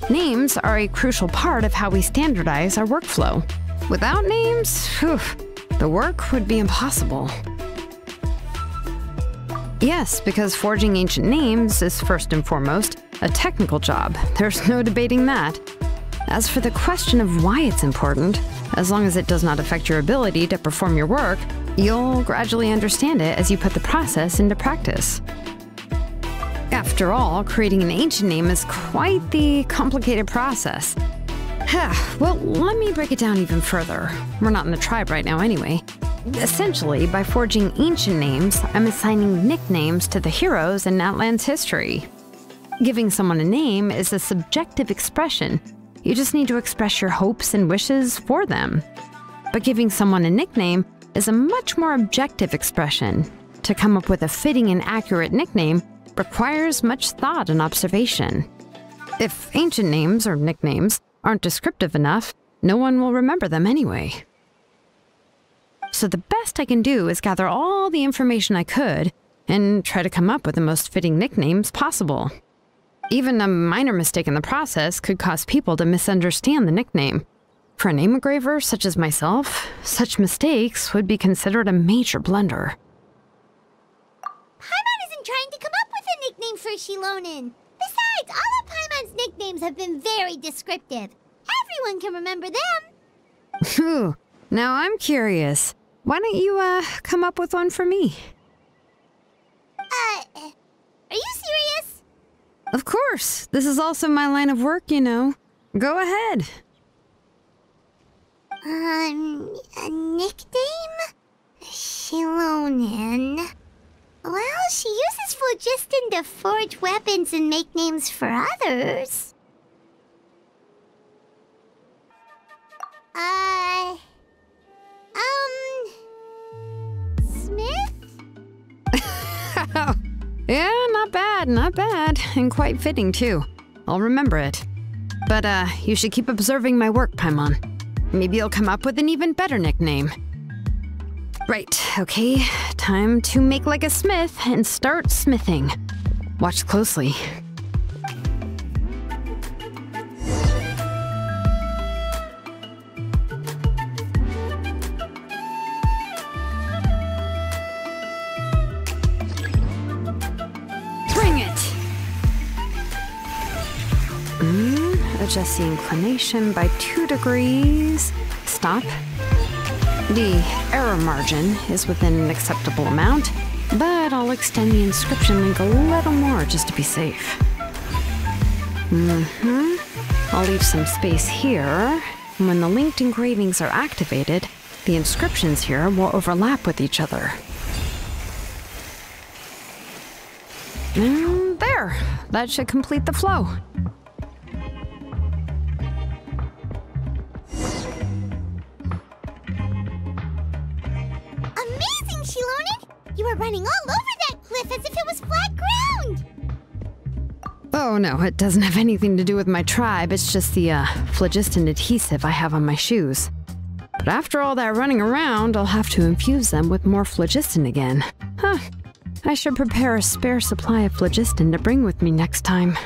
Names are a crucial part of how we standardize our workflow. Without names, the work would be impossible. Yes, because forging ancient names is first and foremost a technical job. There's no debating that. As for the question of why it's important, as long as it does not affect your ability to perform your work, you'll gradually understand it as you put the process into practice. After all, creating an ancient name is quite the complicated process. Well, let me break it down even further. We're not in the tribe right now anyway. Essentially, by forging ancient names, I'm assigning nicknames to the heroes in Natlan's history. Giving someone a name is a subjective expression. You just need to express your hopes and wishes for them. But giving someone a nickname is a much more objective expression. To come up with a fitting and accurate nickname requires much thought and observation. If ancient names or nicknames aren't descriptive enough, no one will remember them anyway. So the best I can do is gather all the information I could and try to come up with the most fitting nicknames possible. Even a minor mistake in the process could cause people to misunderstand the nickname. For a name engraver such as myself, such mistakes would be considered a major blunder. Paimon isn't trying to come up with a nickname for Xilonen. Besides, all of Paimon's nicknames have been very descriptive. Everyone can remember them. Phew. Now I'm curious. Why don't you, come up with one for me? Are you serious? Of course. This is also my line of work, you know. Go ahead. A nickname? Xilonen. Well, she uses phlogiston to forge weapons and make names for others. Smith? Yeah, not bad, and quite fitting too. I'll remember it. But, you should keep observing my work, Paimon. Maybe you'll come up with an even better nickname. Right, okay, time to make like a smith and start smithing. Watch closely. Bring it! Adjust the inclination by 2 degrees. Stop. The error margin is within an acceptable amount, but I'll extend the inscription link a little more just to be safe. I'll leave some space here. When the linked engravings are activated, the inscriptions here will overlap with each other. And there! That should complete the flow. Amazing, Xilonen! You were running all over that cliff as if it was flat ground! Oh no, it doesn't have anything to do with my tribe, it's just the, phlogiston adhesive I have on my shoes. But after all that running around, I'll have to infuse them with more phlogiston again. Huh. I should prepare a spare supply of phlogiston to bring with me next time.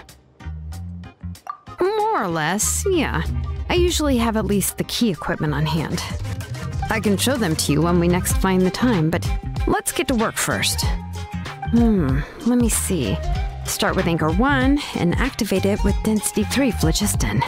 More or less, yeah. I usually have at least the key equipment on hand. I can show them to you when we next find the time, but let's get to work first. Let me see. Start with Anchor 1 and activate it with Density 3 phlogiston.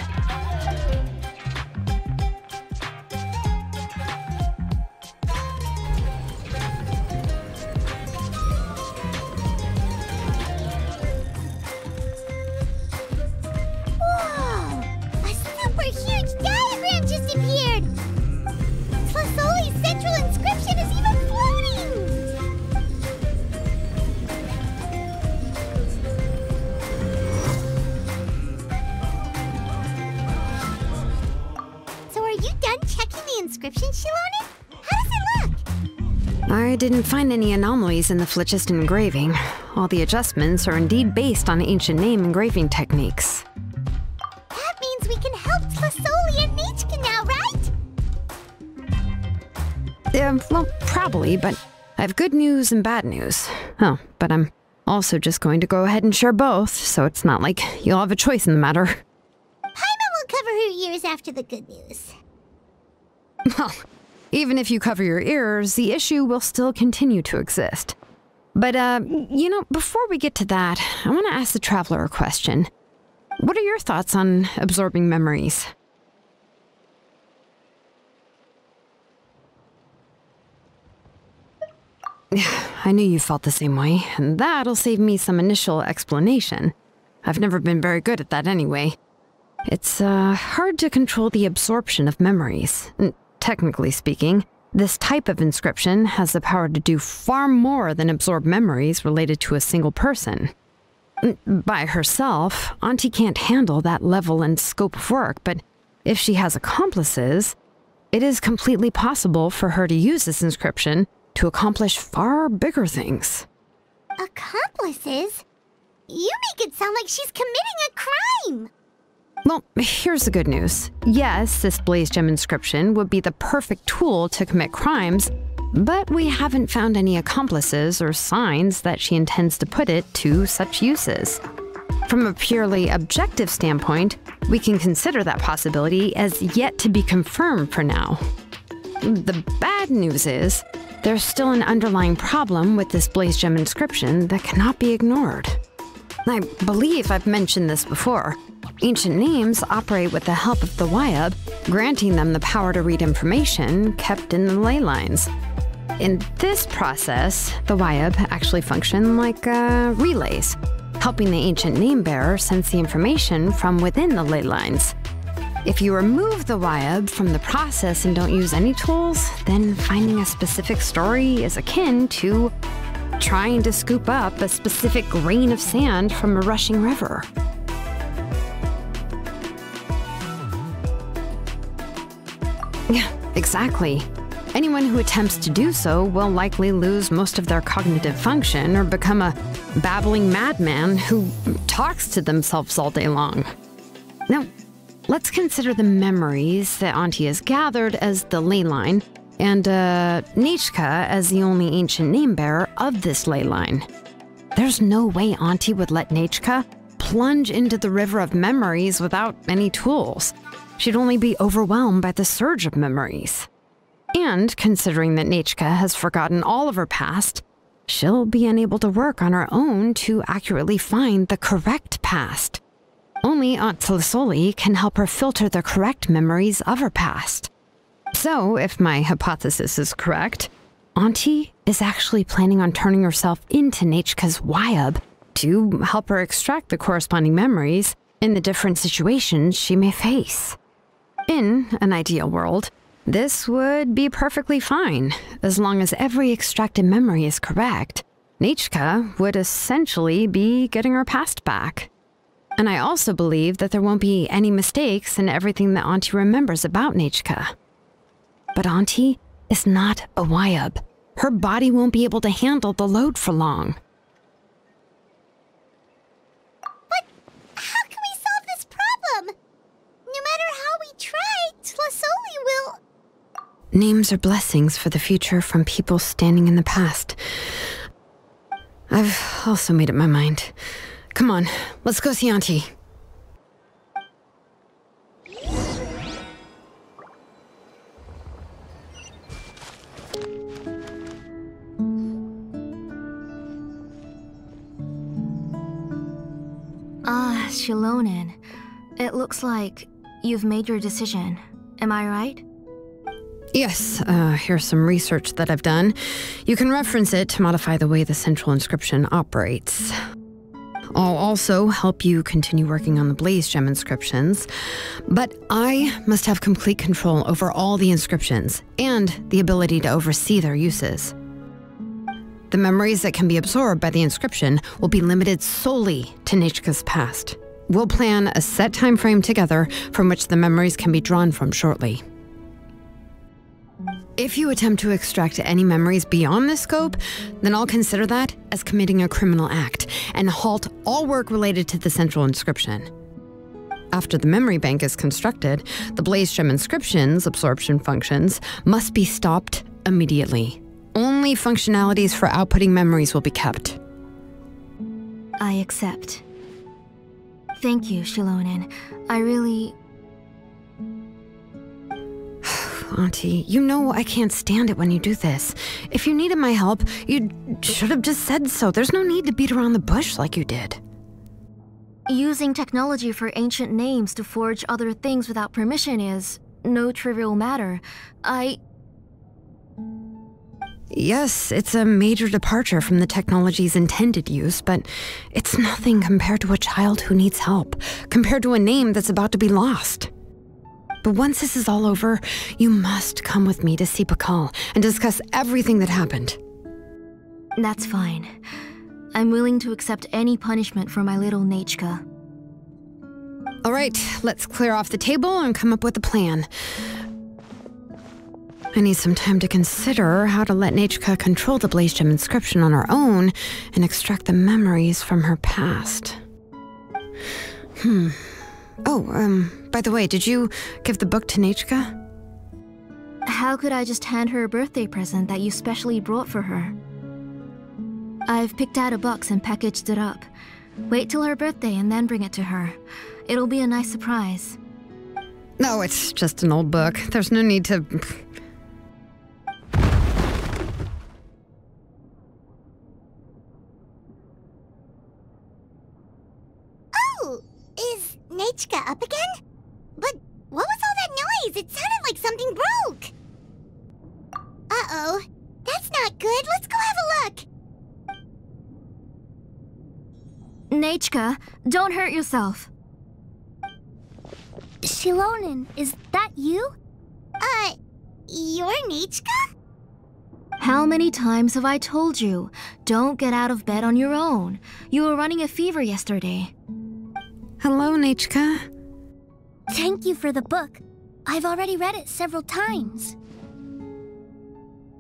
Whoa! A super huge diagram just appeared! Tlasoli's central inscription is even floating! So are you done checking the inscription, Xilonen? How does it look? I didn't find any anomalies in the phlogiston engraving. All the adjustments are indeed based on ancient name engraving techniques. That means we can help Tlasoli and Nichka now, right? Yeah, well, probably, but I have good news and bad news. Oh, but I'm also just going to go ahead and share both, so it's not like you'll have a choice in the matter. Paimon will cover her ears after the good news. Well, even if you cover your ears, the issue will still continue to exist. But, before we get to that, I want to ask the Traveler a question. What are your thoughts on absorbing memories? I knew you felt the same way, and that'll save me some initial explanation. I've never been very good at that anyway. It's, hard to control the absorption of memories. Technically speaking, this type of inscription has the power to do far more than absorb memories related to a single person. By herself, Auntie can't handle that level and scope of work, but if she has accomplices, it is completely possible for her to use this inscription to accomplish far bigger things. Accomplices? You make it sound like she's committing a crime! Well, here's the good news. Yes, this Blaze Gem inscription would be the perfect tool to commit crimes, but we haven't found any accomplices or signs that she intends to put it to such uses. From a purely objective standpoint, we can consider that possibility as yet to be confirmed for now. The bad news is, there's still an underlying problem with this Blaze Gem inscription that cannot be ignored. I believe I've mentioned this before. Ancient names operate with the help of the Wyab, granting them the power to read information kept in the ley lines. In this process, the Wyab actually function like relays, helping the ancient name bearer sense the information from within the ley lines. If you remove the Wyab from the process and don't use any tools, then finding a specific story is akin to trying to scoop up a specific grain of sand from a rushing river. Yeah, exactly. Anyone who attempts to do so will likely lose most of their cognitive function or become a babbling madman who talks to themselves all day long. Now, let's consider the memories that Auntie has gathered as the ley line, and Nichka as the only ancient name bearer of this ley line. There's no way Auntie would let Nichka plunge into the river of memories without any tools. She'd only be overwhelmed by the surge of memories. And considering that Nichka has forgotten all of her past, she'll be unable to work on her own to accurately find the correct past. Only Aunt Tlisoli can help her filter the correct memories of her past. So, if my hypothesis is correct, Auntie is actually planning on turning herself into Nichka's Wyab to help her extract the corresponding memories in the different situations she may face. In an ideal world, this would be perfectly fine. As long as every extracted memory is correct, Nichka would essentially be getting her past back. And I also believe that there won't be any mistakes in everything that Auntie remembers about Nichka. But Auntie is not a Wyab. Her body won't be able to handle the load for long. But how can we solve this problem? No matter how we try, Tlisoli will... Names are blessings for the future from people standing in the past. I've also made up my mind. Come on, let's go see Auntie. Xilonen. It looks like you've made your decision. Am I right? Yes, here's some research that I've done. You can reference it to modify the way the central inscription operates. I'll also help you continue working on the Blaze Gem inscriptions, but I must have complete control over all the inscriptions and the ability to oversee their uses. The memories that can be absorbed by the inscription will be limited solely to Nichka's past. We'll plan a set time frame together from which the memories can be drawn from shortly. If you attempt to extract any memories beyond this scope, then I'll consider that as committing a criminal act and halt all work related to the central inscription. After the memory bank is constructed, the Blaze Gem inscription's absorption functions must be stopped immediately. Only functionalities for outputting memories will be kept. I accept. Thank you, Xilonen. I really... Auntie, you know I can't stand it when you do this. If you needed my help, you should have just said so. There's no need to beat around the bush like you did. Using technology for ancient names to forge other things without permission is no trivial matter. Yes, it's a major departure from the technology's intended use, but it's nothing compared to a child who needs help, compared to a name that's about to be lost. But once this is all over, you must come with me to see Pakal and discuss everything that happened. That's fine. I'm willing to accept any punishment for my little Nechka. All right, let's clear off the table and come up with a plan. I need some time to consider how to let Nechka control the Blaze Gem inscription on her own and extract the memories from her past. Oh, by the way, did you give the book to Nechka? How could I just hand her a birthday present that you specially brought for her? I've picked out a box and packaged it up. Wait till her birthday and then bring it to her. It'll be a nice surprise. No, it's just an old book. There's no need to... Oh! Is Nechka up again? But what was all that noise? It sounded like something broke. Uh-oh. That's not good. Let's go have a look. Nechka, don't hurt yourself. Xilonen, is that you? You're Nechka? How many times have I told you? Don't get out of bed on your own. You were running a fever yesterday. Hello, Nechka. Thank you for the book. I've already read it several times.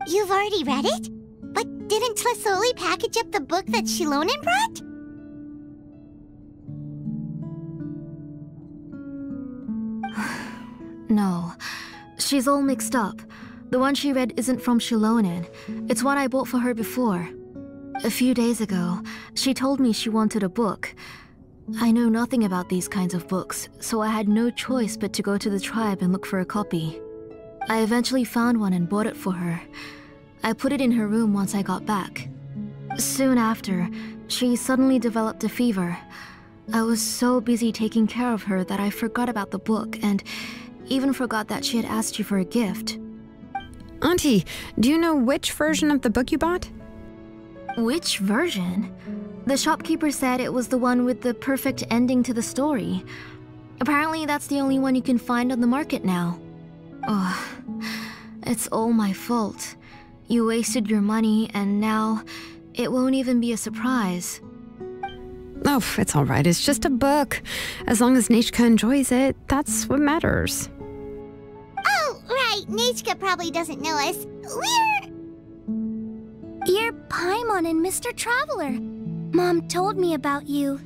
You've already read it? But didn't Tlasoli package up the book that Xilonen brought? No, she's all mixed up. The one she read isn't from Xilonen. It's one I bought for her before. A few days ago, she told me she wanted a book. I know nothing about these kinds of books, so I had no choice but to go to the tribe and look for a copy. I eventually found one and bought it for her. I put it in her room once I got back. Soon after, she suddenly developed a fever. I was so busy taking care of her that I forgot about the book and even forgot that she had asked you for a gift. Auntie, do you know which version of the book you bought? Which version? The shopkeeper said it was the one with the perfect ending to the story. Apparently that's the only one you can find on the market now. Ugh, it's all my fault. You wasted your money and now it won't even be a surprise. Oh, it's all right. It's just a book. As long as Nechka enjoys it, that's what matters. Oh, right. Nechka probably doesn't know us. You're Paimon and Mr. Traveler. Mom told me about you.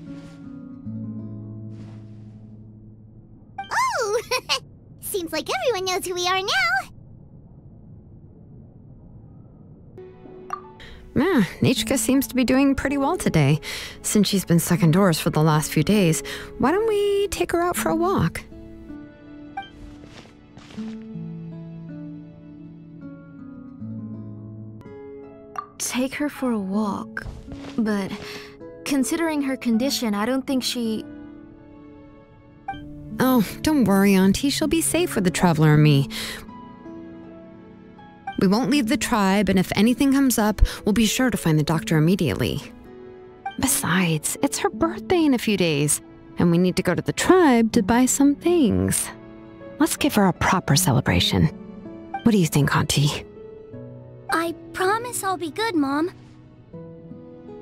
Oh! Seems like everyone knows who we are now. Nechka seems to be doing pretty well today. Since she's been stuck indoors for the last few days, why don't we take her out for a walk? Take her for a walk. But considering her condition, I don't think she... Oh, don't worry, Auntie. She'll be safe with the Traveler and me. We won't leave the tribe, and if anything comes up, we'll be sure to find the doctor immediately. Besides, it's her birthday in a few days, and we need to go to the tribe to buy some things. Let's give her a proper celebration. What do you think, Auntie? I promise I'll be good, Mom.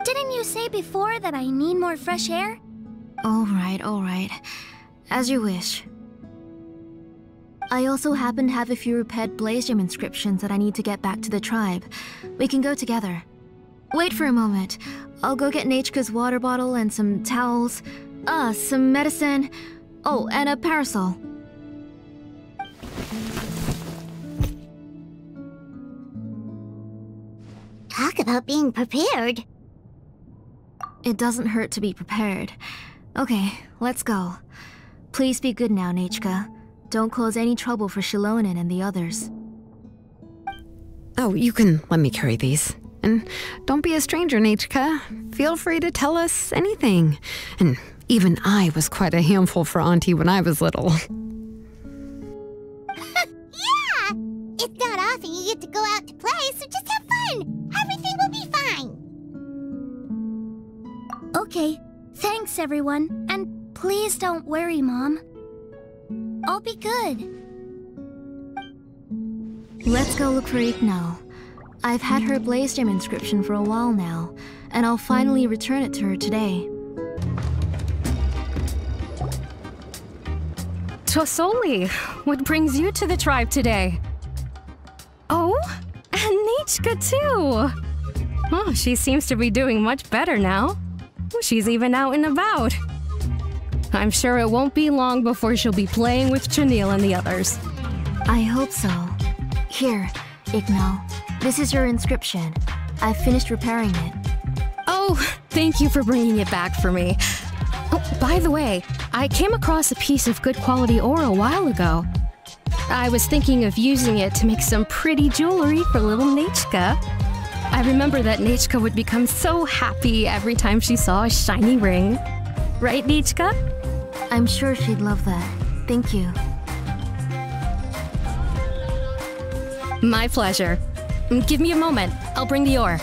Didn't you say before that I need more fresh air? All right. As you wish. I also happen to have a few repaired Blaze Gem inscriptions that I need to get back to the tribe. We can go together. Wait for a moment. I'll go get Nechka's water bottle and some towels. Some medicine. Oh, and a parasol. about being prepared. It doesn't hurt to be prepared. Okay, let's go. Please be good now, Nechka. Don't cause any trouble for Xilonen and the others. Oh, you can let me carry these. And don't be a stranger, Nechka. Feel free to tell us anything. And even I was quite a handful for Auntie when I was little. Yeah! It's not often you get to go out to play, so just have fun! Everything will be fine! Okay, thanks everyone. And please don't worry, Mom. I'll be good. Let's go look for Igno. I've had her Blaze Gem inscription for a while now, and I'll finally return it to her today. Tosoli, what brings you to the tribe today? Oh, and Nechka too! Oh, she seems to be doing much better now. She's even out and about. I'm sure it won't be long before she'll be playing with Chanil and the others. I hope so. Here, Igno. This is your inscription. I've finished repairing it. Oh, thank you for bringing it back for me. Oh, by the way, I came across a piece of good quality ore a while ago. I was thinking of using it to make some pretty jewelry for little Nechka. I remember that Nechka would become so happy every time she saw a shiny ring. Right, Nechka? I'm sure she'd love that. Thank you. My pleasure. Give me a moment. I'll bring the ore.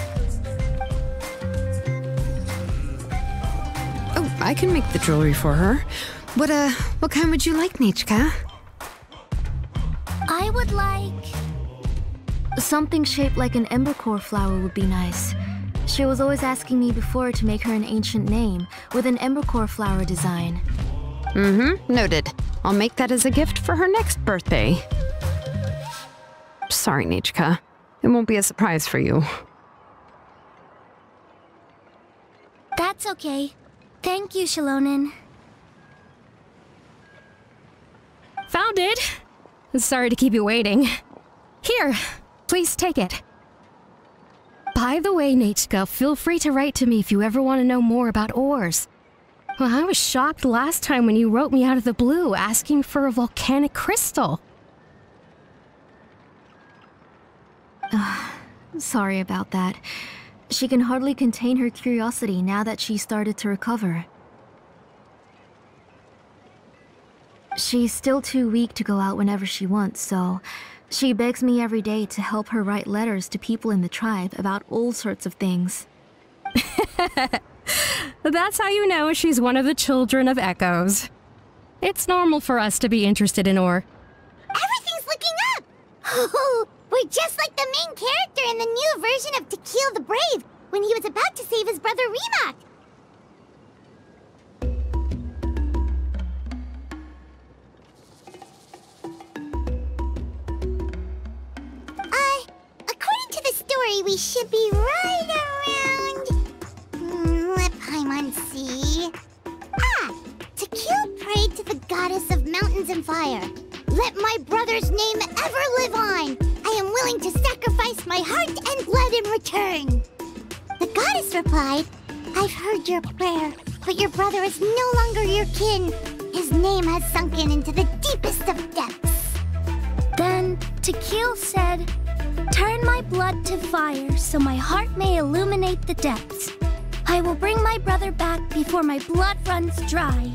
Oh, I can make the jewelry for her. What kind would you like, Nechka? I would like... Something shaped like an embercore flower would be nice. She was always asking me before to make her an ancient name with an embercore flower design. Noted. I'll make that as a gift for her next birthday. Sorry, Nechka. It won't be a surprise for you. That's okay. Thank you, Xilonen. Found it! Sorry to keep you waiting. Here, please take it. By the way, Nechka, feel free to write to me if you ever want to know more about ores. Well, I was shocked last time when you wrote me out of the blue asking for a volcanic crystal. Sorry about that. She can hardly contain her curiosity now that she started to recover. She's still too weak to go out whenever she wants, so she begs me every day to help her write letters to people in the tribe about all sorts of things. That's how you know she's one of the children of Echoes. It's normal for us to be interested in ore. Everything's looking up! Oh, we're just like the main character in the new version of To Kill the Brave, when he was about to save his brother Rimac. According to the story, we should be right around... let Paimon see... To kill prayed to the goddess of mountains and fire. Let my brother's name ever live on. I am willing to sacrifice my heart and blood in return. The goddess replied, I've heard your prayer, but your brother is no longer your kin. His name has sunken into the deepest of depths. Then Tequil said, turn my blood to fire so my heart may illuminate the depths. I will bring my brother back before my blood runs dry.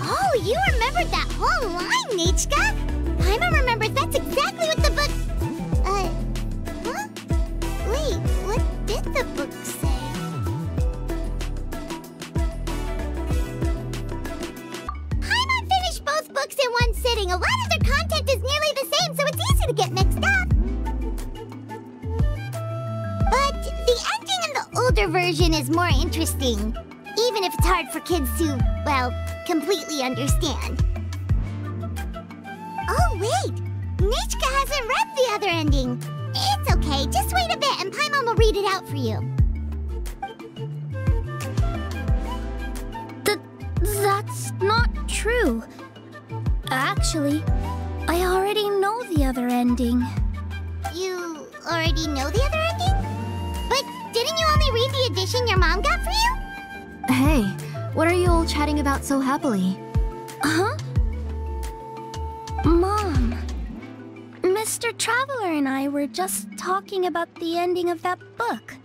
Oh, you remembered that whole line, Nechka! Paimon remembers that's exactly what the book... huh? Wait, what did the book say? Paimon finished both books in one sitting. A lot of their content is nearly the same, so it's easy to get mixed up. But the ending in the older version is more interesting, even if it's hard for kids to, well, completely understand. Oh, wait! Nechka hasn't read the other ending. It's okay, just wait a bit and Paimon will read it out for you. That's not true. Actually, I already know the other ending. You already know the other ending? But didn't you only read the edition your mom got for you? Hey, what are you all chatting about so happily? Huh? Mom. Mr. Traveler and I were just talking about the ending of that book.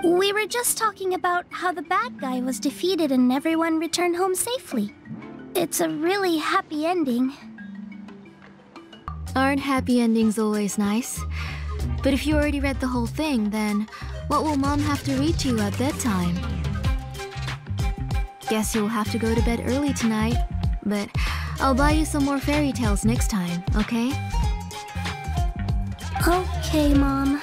We were just talking about how the bad guy was defeated and everyone returned home safely. It's a really happy ending. Aren't happy endings always nice? But if you already read the whole thing, then what will Mom have to read to you at bedtime? Guess you'll have to go to bed early tonight, but I'll buy you some more fairy tales next time, okay? Okay, Mom.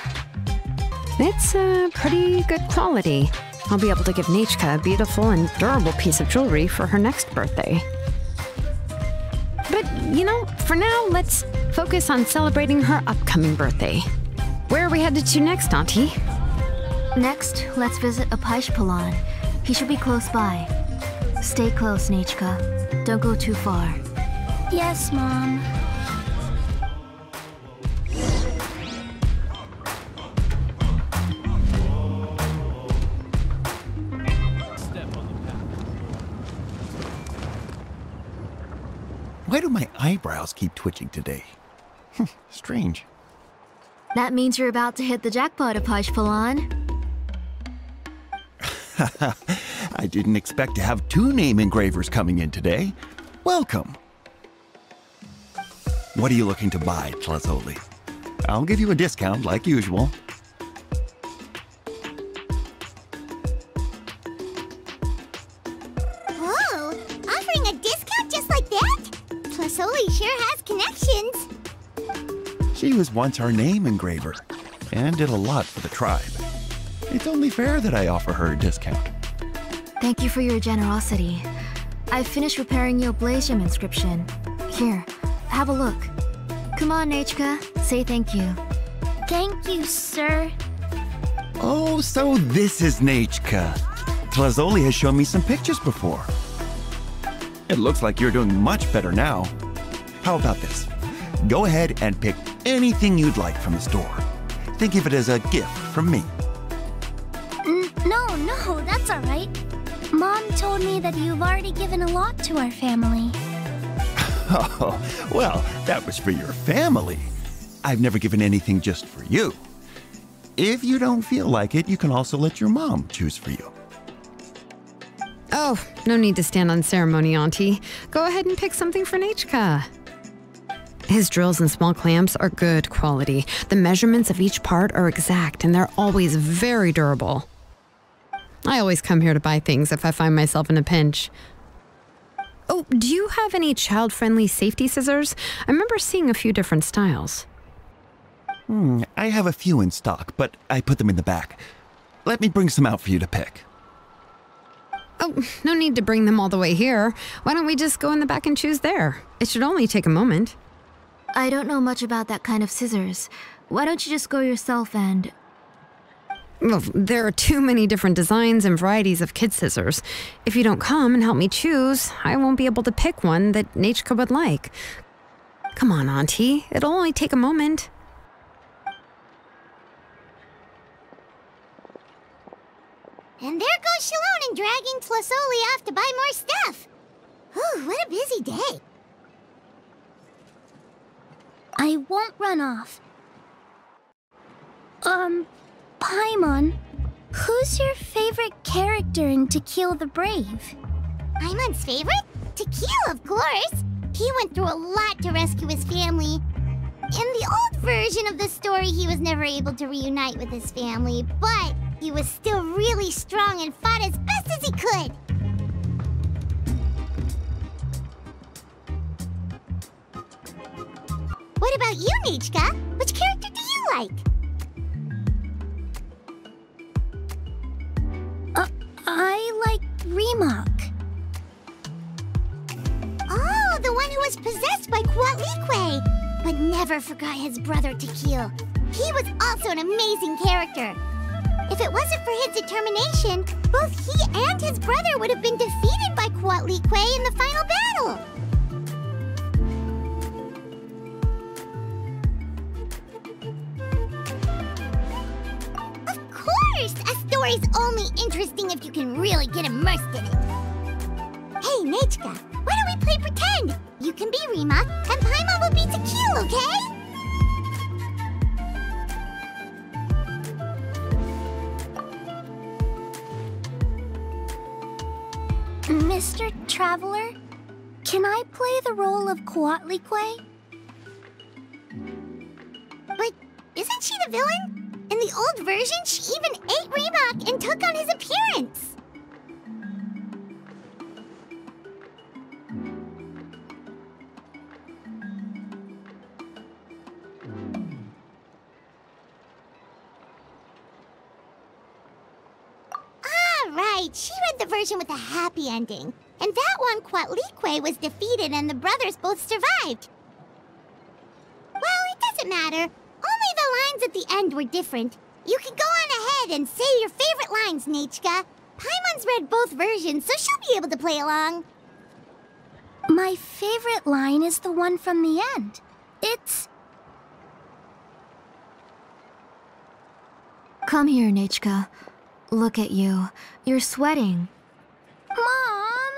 It's a pretty good quality. I'll be able to give Nichka a beautiful and durable piece of jewelry for her next birthday. But, you know, for now, let's focus on celebrating her upcoming birthday. Where are we headed to next, Auntie? Next, let's visit a Paimon. He should be close by. Stay close, Nichka. Don't go too far. Yes, Mom. Why do my eyebrows keep twitching today? Strange. That means you're about to hit the jackpot, Paimon. I didn't expect to have 2 name engravers coming in today. Welcome. What are you looking to buy, Tlazoli? I'll give you a discount like usual. Whoa! Offering a discount just like that? Plasoli sure has connections. She was once our name engraver and did a lot for the tribe. It's only fair that I offer her a discount. Thank you for your generosity. I've finished preparing your blaze gem inscription. Here, have a look. Come on, Nichka, say thank you. Thank you, sir. Oh, so this is Nichka. Tlazoli has shown me some pictures before. It looks like you're doing much better now. How about this? Go ahead and pick anything you'd like from the store. Think of it as a gift from me. No, that's all right. Mom told me that you've already given a lot to our family. Oh, well, that was for your family. I've never given anything just for you. If you don't feel like it, you can also let your mom choose for you. Oh, no need to stand on ceremony, Auntie. Go ahead and pick something for Nichka. His drills and small clamps are good quality. The measurements of each part are exact, and they're always very durable. I always come here to buy things if I find myself in a pinch. Oh, do you have any child-friendly safety scissors? I remember seeing a few different styles. I have a few in stock, but I put them in the back. Let me bring some out for you to pick. Oh, no need to bring them all the way here. Why don't we just go in the back and choose there? It should only take a moment. I don't know much about that kind of scissors. Why don't you just go yourself and... Well, there are too many different designs and varieties of kid scissors. If you don't come and help me choose, I won't be able to pick one that Nichka would like. Come on, Auntie. It'll only take a moment. And there goes Xilonen dragging Tlazoli off to buy more stuff. Whew, what a busy day. I won't run off. Paimon, who's your favorite character in To Kill the Brave? Paimon's favorite? To Kill, of course. He went through a lot to rescue his family. In the old version of the story, he was never able to reunite with his family, but he was still really strong and fought as best as he could. What about you, Nichka? Which character do you like? I like Remok. Oh, the one who was possessed by Quatlique, but never forgot his brother Tequil. He was also an amazing character. If it wasn't for his determination, both he and his brother would have been defeated by Quatlique in the final battle. story's only interesting if you can really get immersed in it. Hey, Nechka, why don't we play pretend? You can be Rima, and Paimon will be Tequil, okay? Mr. Traveler, can I play the role of Coatlicue? But isn't she the villain? In the old version, she even ate Reebok and took on his appearance. Right, she read the version with a happy ending. And that one, Coatlicue was defeated and the brothers both survived. Well, it doesn't matter. Only the lines at the end were different. You can go on ahead and say your favorite lines, Nechka. Paimon's read both versions, so she'll be able to play along. My favorite line is the one from the end. It's... Come here, Nechka. Look at you. You're sweating. Mom!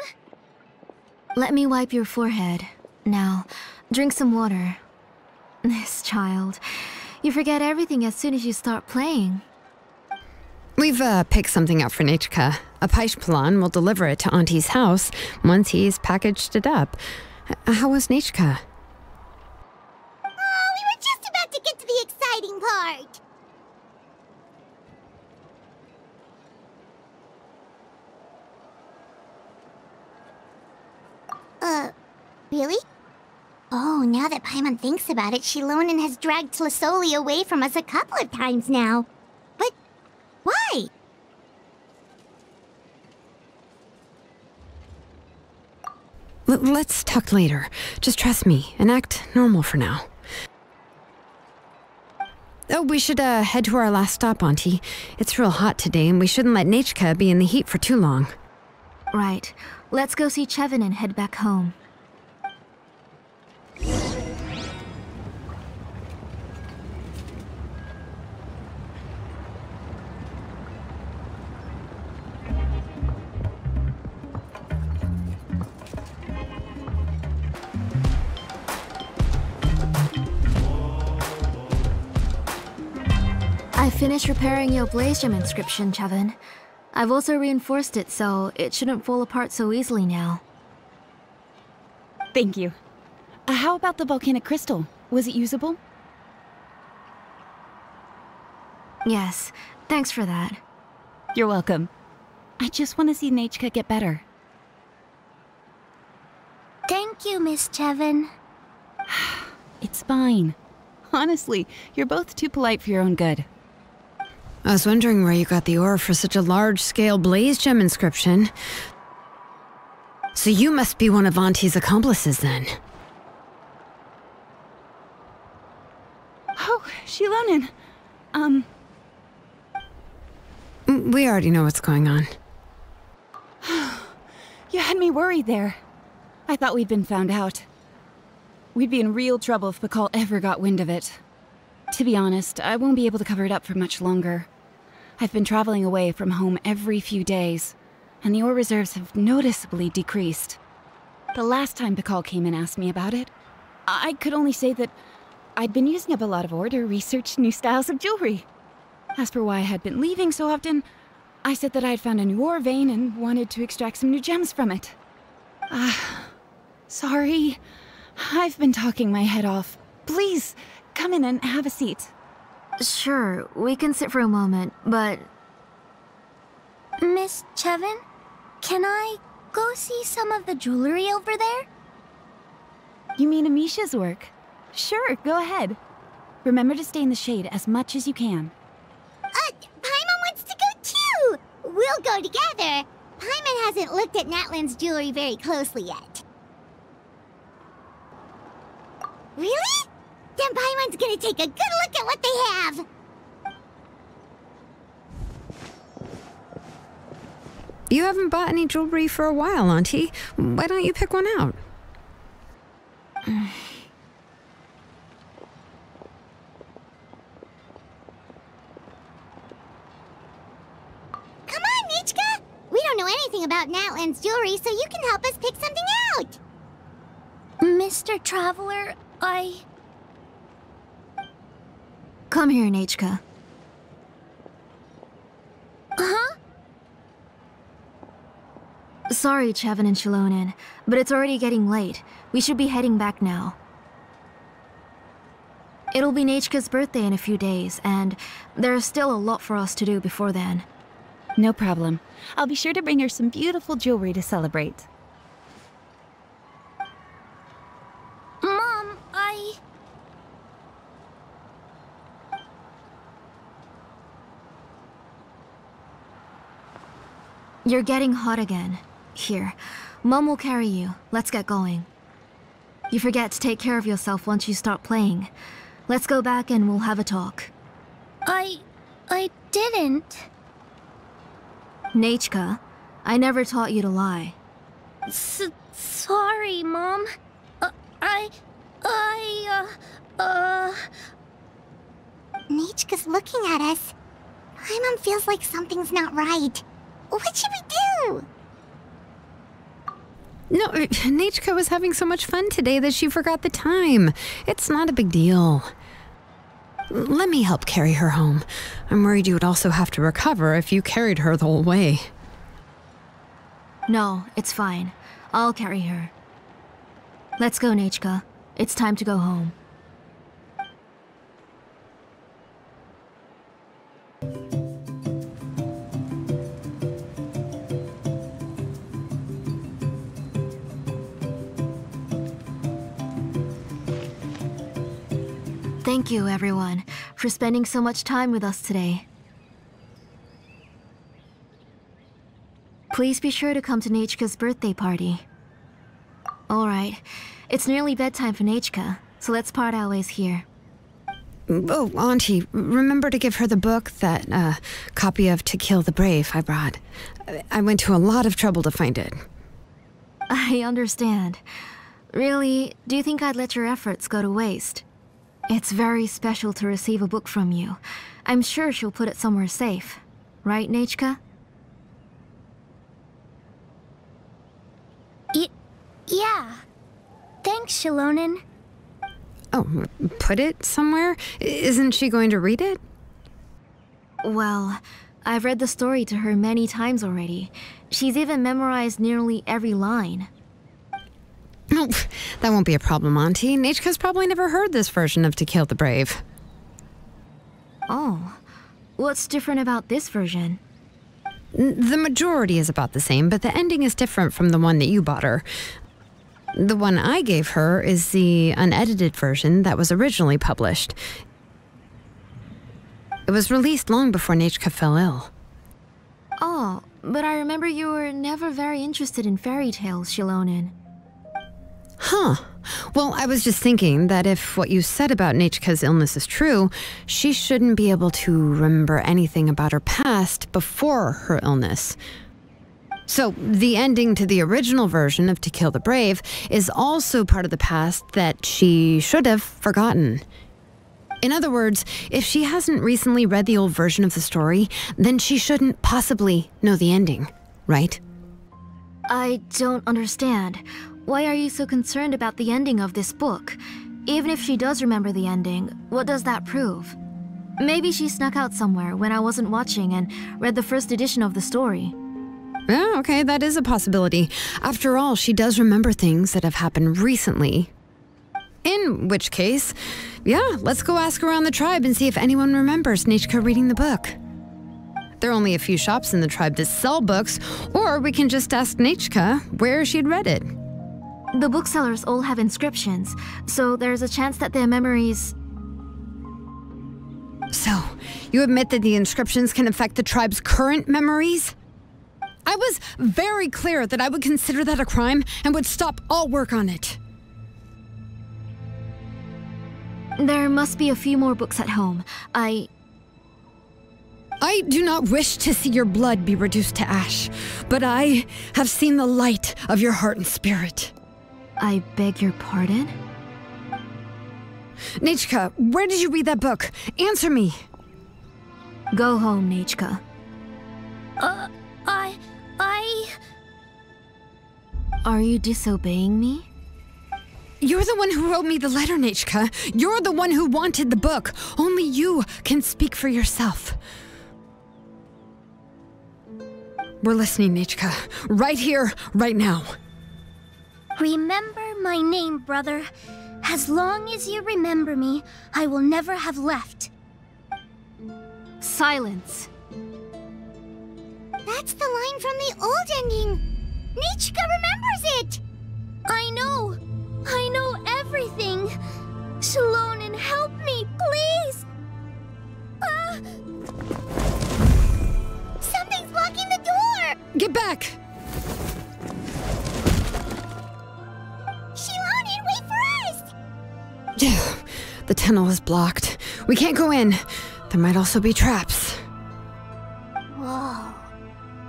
Let me wipe your forehead. Now, drink some water. This child. You forget everything as soon as you start playing. We've picked something out for Nechka. A Paimon will deliver it to Auntie's house once he's packaged it up. How was Nechka? Oh, we were just about to get to the exciting part. Really? Oh, now that Paimon thinks about it, Xilonen has dragged Tlisoli away from us a couple of times now. But why? Let's talk later. Just trust me and act normal for now. Oh, we should head to our last stop, Auntie. It's real hot today, and we shouldn't let Nechka be in the heat for too long. Right. Let's go see Chevin and head back home. I finished repairing your Blaze Gem inscription, Chevin. I've also reinforced it so it shouldn't fall apart so easily now. Thank you. How about the volcanic crystal? Was it usable? Yes, thanks for that. You're welcome. I just want to see Nechka get better. Thank you, Miss Chevin. It's fine. Honestly, you're both too polite for your own good. I was wondering where you got the ore for such a large-scale Blaze Gem inscription. So you must be one of Auntie's accomplices, then. Oh, Xilonen. We already know what's going on. You had me worried there. I thought we'd been found out. We'd be in real trouble if Pakal ever got wind of it. To be honest, I won't be able to cover it up for much longer. I've been traveling away from home every few days, and the ore reserves have noticeably decreased. The last time Pakal came and asked me about it, I could only say that I'd been using up a lot of ore to research new styles of jewelry. As for why I had been leaving so often, I said that I had found a new ore vein and wanted to extract some new gems from it. Sorry. I've been talking my head off. Please, come in and have a seat. Sure, we can sit for a moment, but... Miss Chevin, can I go see some of the jewelry over there? You mean Amisha's work? Sure, go ahead. Remember to stay in the shade as much as you can. Paimon wants to go too! We'll go together. Paimon hasn't looked at Natlan's jewelry very closely yet. Really? Then Paimon's gonna take a good look at what they have! You haven't bought any jewelry for a while, Auntie. Why don't you pick one out? don't know anything about Natlan's jewelry, so you can help us pick something out. Mr. Traveler, Come here, Nechka. Huh? Sorry, Chevin and Xilonen, but it's already getting late. We should be heading back now. It'll be Nechka's birthday in a few days, and there's still a lot for us to do before then. No problem. I'll be sure to bring her some beautiful jewelry to celebrate. Mom, You're getting hot again. Here, Mom will carry you. Let's get going. You forget to take care of yourself once you start playing. Let's go back and we'll have a talk. I didn't. Nechka, I never taught you to lie. Sorry, Mom. Nechka's looking at us. Paimon feels like something's not right. What should we do? No, Nechka was having so much fun today that she forgot the time. It's not a big deal. Let me help carry her home. I'm worried you would also have to recover if you carried her the whole way. No, it's fine. I'll carry her. Let's go, Nechka. It's time to go home. Thank you, everyone, for spending so much time with us today. Please be sure to come to Nechka's birthday party. Alright, it's nearly bedtime for Nechka, so let's part our ways here. Oh, Auntie, remember to give her the book, that copy of To Kill the Brave I brought. I went to a lot of trouble to find it. I understand. Really, do you think I'd let your efforts go to waste? It's very special to receive a book from you. I'm sure she'll put it somewhere safe. Right, Nechka? Yeah. Thanks, Xilonen. Oh, put it somewhere? Isn't she going to read it? Well, I've read the story to her many times already. She's even memorized nearly every line. Oh, that won't be a problem, Auntie. Nechka's probably never heard this version of To Kill the Brave. Oh. What's different about this version? The majority is about the same, but the ending is different from the one that you bought her. The one I gave her is the unedited version that was originally published. It was released long before Nechka fell ill. Oh, but I remember you were never very interested in fairy tales, Xilonen. Huh. Well, I was just thinking that if what you said about Nechka's illness is true, she shouldn't be able to remember anything about her past before her illness. So, the ending to the original version of To Kill the Brave is also part of the past that she should have forgotten. In other words, if she hasn't recently read the old version of the story, then she shouldn't possibly know the ending, right? I don't understand. Why are you so concerned about the ending of this book? Even if she does remember the ending, what does that prove? Maybe she snuck out somewhere when I wasn't watching and read the first edition of the story. Yeah, okay, that is a possibility. After all, she does remember things that have happened recently. In which case, yeah, let's go ask around the tribe and see if anyone remembers Nechka reading the book. There are only a few shops in the tribe that sell books, or we can just ask Nechka where she'd read it. The booksellers all have inscriptions, so there's a chance that their memories... So, you admit that the inscriptions can affect the tribe's current memories? I was very clear that I would consider that a crime and would stop all work on it. There must be a few more books at home. I do not wish to see your blood be reduced to ash, but I have seen the light of your heart and spirit. I beg your pardon? Nechka, where did you read that book? Answer me. Go home, Nechka. I Are you disobeying me? You're the one who wrote me the letter, Nechka. You're the one who wanted the book. Only you can speak for yourself. We're listening, Nechka. Right here, right now. Remember my name, brother. As long as you remember me, I will never have left. Silence. That's the line from the old ending. Nechka remembers it! I know everything. Xilonen, help me, please! Something's blocking the door! Get back! Xilonen, wait for us! Yeah, the tunnel is blocked. We can't go in. There might also be traps. Whoa.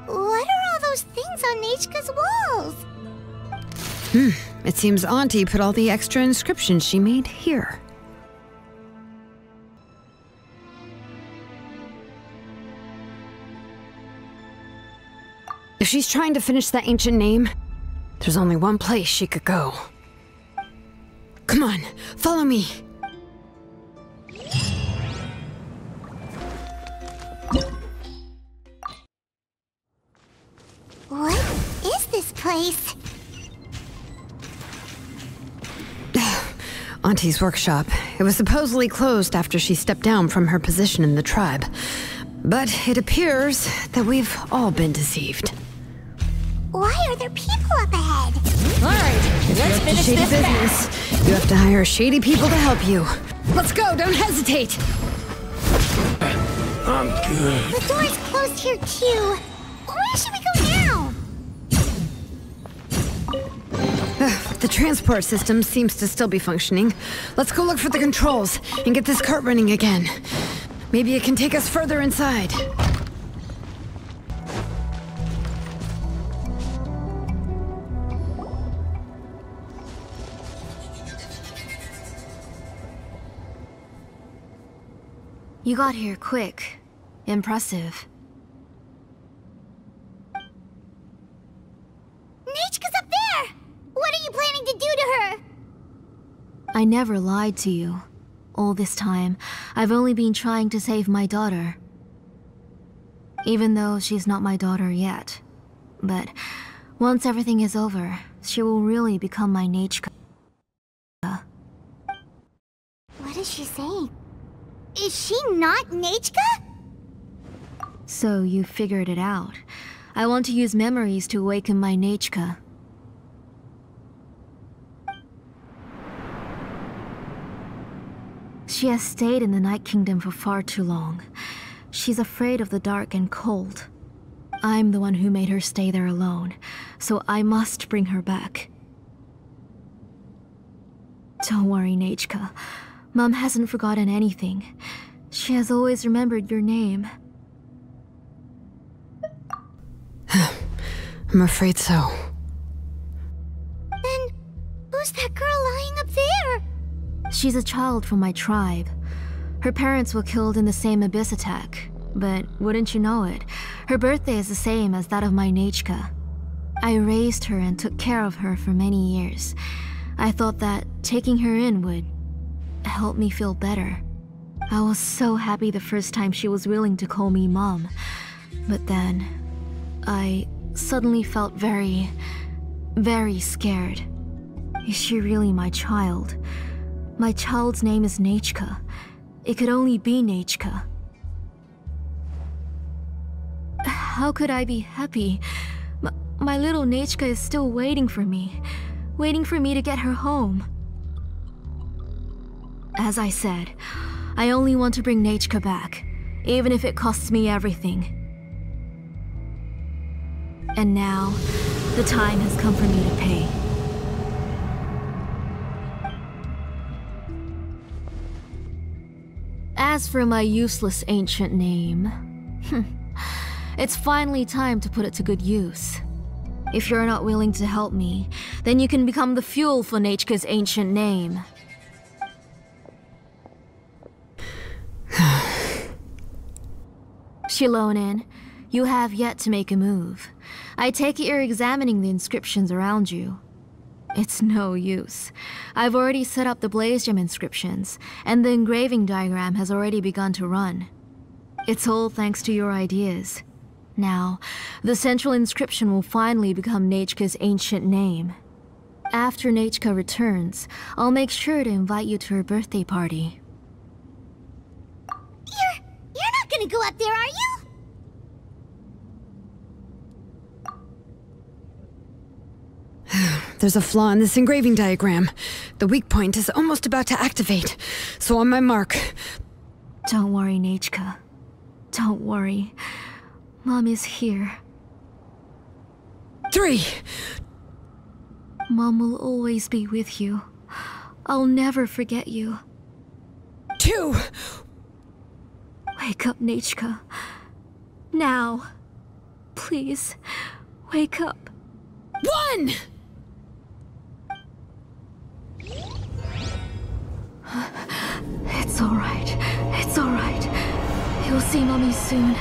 What are all those things on Nechka's walls? It seems Auntie put all the extra inscriptions she made here. If she's trying to finish that ancient name, there's only one place she could go. Come on, follow me. What is this place? Auntie's workshop. It was supposedly closed after she stepped down from her position in the tribe. But it appears that we've all been deceived. Why are there people up ahead? Alright, let's finish this business. You have to hire shady people to help you. Let's go, don't hesitate! I'm good. The door's closed here too. Where should we go now? The transport system seems to still be functioning. Let's go look for the controls and get this cart running again. Maybe it can take us further inside. You got here quick. Impressive. Nechka's up there! What are you planning to do to her? I never lied to you. All this time, I've only been trying to save my daughter. Even though she's not my daughter yet. But once everything is over, she will really become my Nechka. What is she saying? Is she not Nechka? So you figured it out. I want to use memories to awaken my Nechka. She has stayed in the Night Kingdom for far too long. She's afraid of the dark and cold. I'm the one who made her stay there alone, so I must bring her back. Don't worry, Nechka. Mom hasn't forgotten anything. She has always remembered your name. I'm afraid so. Then, who's that girl lying up there? She's a child from my tribe. Her parents were killed in the same abyss attack. But wouldn't you know it, her birthday is the same as that of my Nechka. I raised her and took care of her for many years. I thought that taking her in would help me feel better. I was so happy the first time she was willing to call me Mom. But then, I suddenly felt very, very scared. Is she really my child? My child's name is Nechka. It could only be Nechka. How could I be happy? My little Nechka is still waiting for me to get her home. As I said, I only want to bring Nechka back, even if it costs me everything. And now, the time has come for me to pay. As for my useless ancient name, it's finally time to put it to good use. If you're not willing to help me, then you can become the fuel for Nechka's ancient name. Xilonen, you have yet to make a move. I take it you're examining the inscriptions around you. It's no use. I've already set up the blaze gem inscriptions, and the engraving diagram has already begun to run. It's all thanks to your ideas. Now, the central inscription will finally become Nechka's ancient name. After Nechka returns, I'll make sure to invite you to her birthday party. You're not gonna go up there, are you? There's a flaw in this engraving diagram. The weak point is almost about to activate. So on my mark. Don't worry, Nechka. Don't worry. Mom is here. 3. Mom will always be with you. I'll never forget you. 2. Wake up, Nechka. Now. Please, wake up. 1! It's alright. It's alright. You'll see Mommy soon.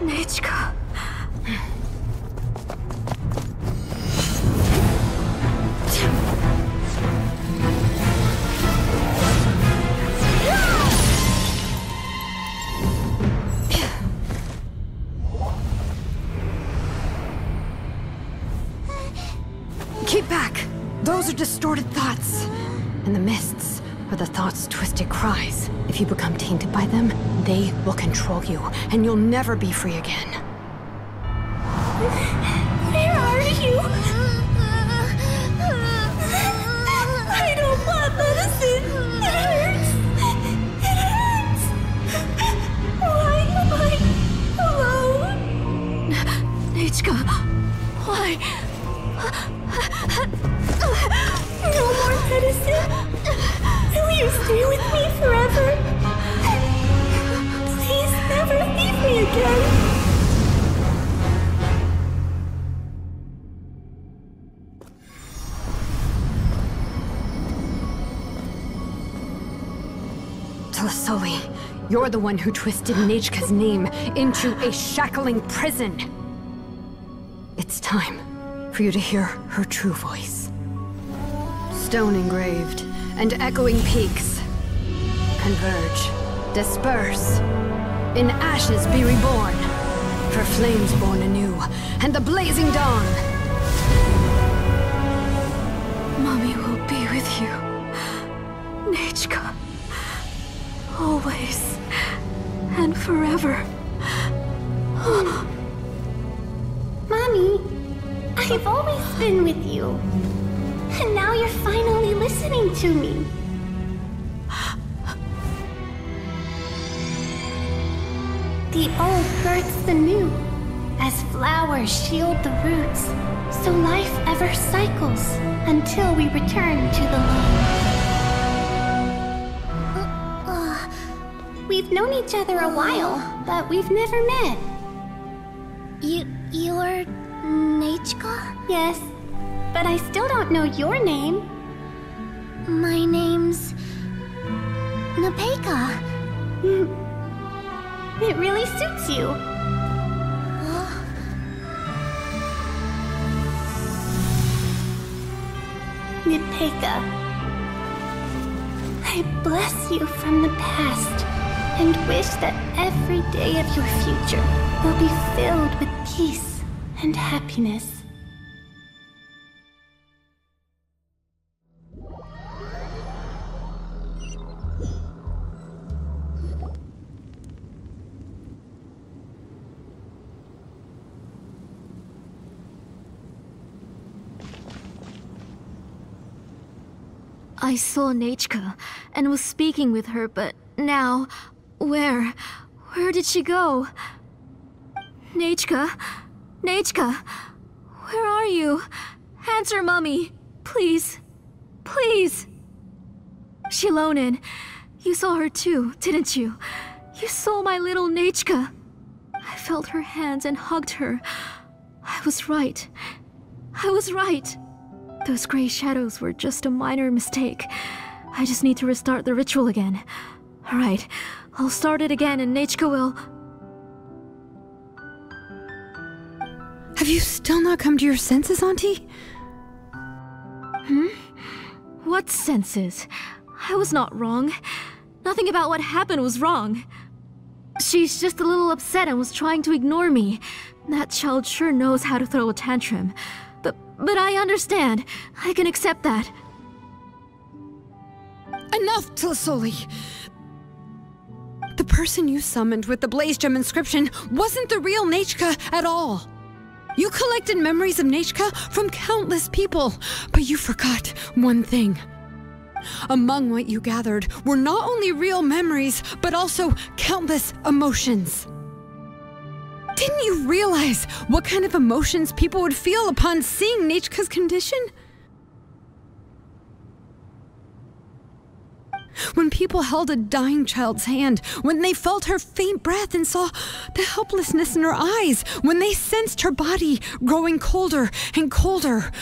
Nechka. Keep back! Those are distorted thoughts. And the mists are the thoughts' twisted cries. If you become tainted by them, they will control you, and you'll never be free again. Where are you? I don't want medicine. It hurts. It hurts. Why am I alone? Nechka, why? No more medicine. Will you stay with me forever? Please never leave me again. Tlasoli, you're the one who twisted Nechka's name into a shackling prison. It's time for you to hear her true voice. Stone engraved and echoing peaks converge, disperse, in ashes be reborn, for flames born anew, and the blazing dawn. Mommy will be with you. Nechka. Always. And forever. Mommy, I've always been with you. And now you're finally listening to me. The old births the new, as flowers shield the roots, so life ever cycles until we return to the loam. We've known each other a while, but we've never met. You're Nechka? Yes, but I still don't know your name. My name's Nepeka. It really suits you. Nepeka, I bless you from the past and wish that every day of your future will be filled with peace and happiness. I saw Nechka and was speaking with her, but now, where did she go? Nechka? Nechka? Where are you? Answer, Mummy! Please. Please! Xilonen, you saw her too, didn't you? You saw my little Nechka. I felt her hands and hugged her. I was right. I was right. Those gray shadows were just a minor mistake. I just need to restart the ritual again. Alright, I'll start it again and Nechka will... Have you still not come to your senses, Auntie? What senses? I was not wrong. Nothing about what happened was wrong. She's just a little upset and was trying to ignore me. That child sure knows how to throw a tantrum. But I understand. I can accept that. Enough, Tlisoli! The person you summoned with the Blaze Gem inscription wasn't the real Nechka at all. You collected memories of Nechka from countless people, but you forgot one thing. Among what you gathered were not only real memories, but also countless emotions. Didn't you realize what kind of emotions people would feel upon seeing Nechka's condition? When people held a dying child's hand, when they felt her faint breath and saw the helplessness in her eyes, when they sensed her body growing colder and colder,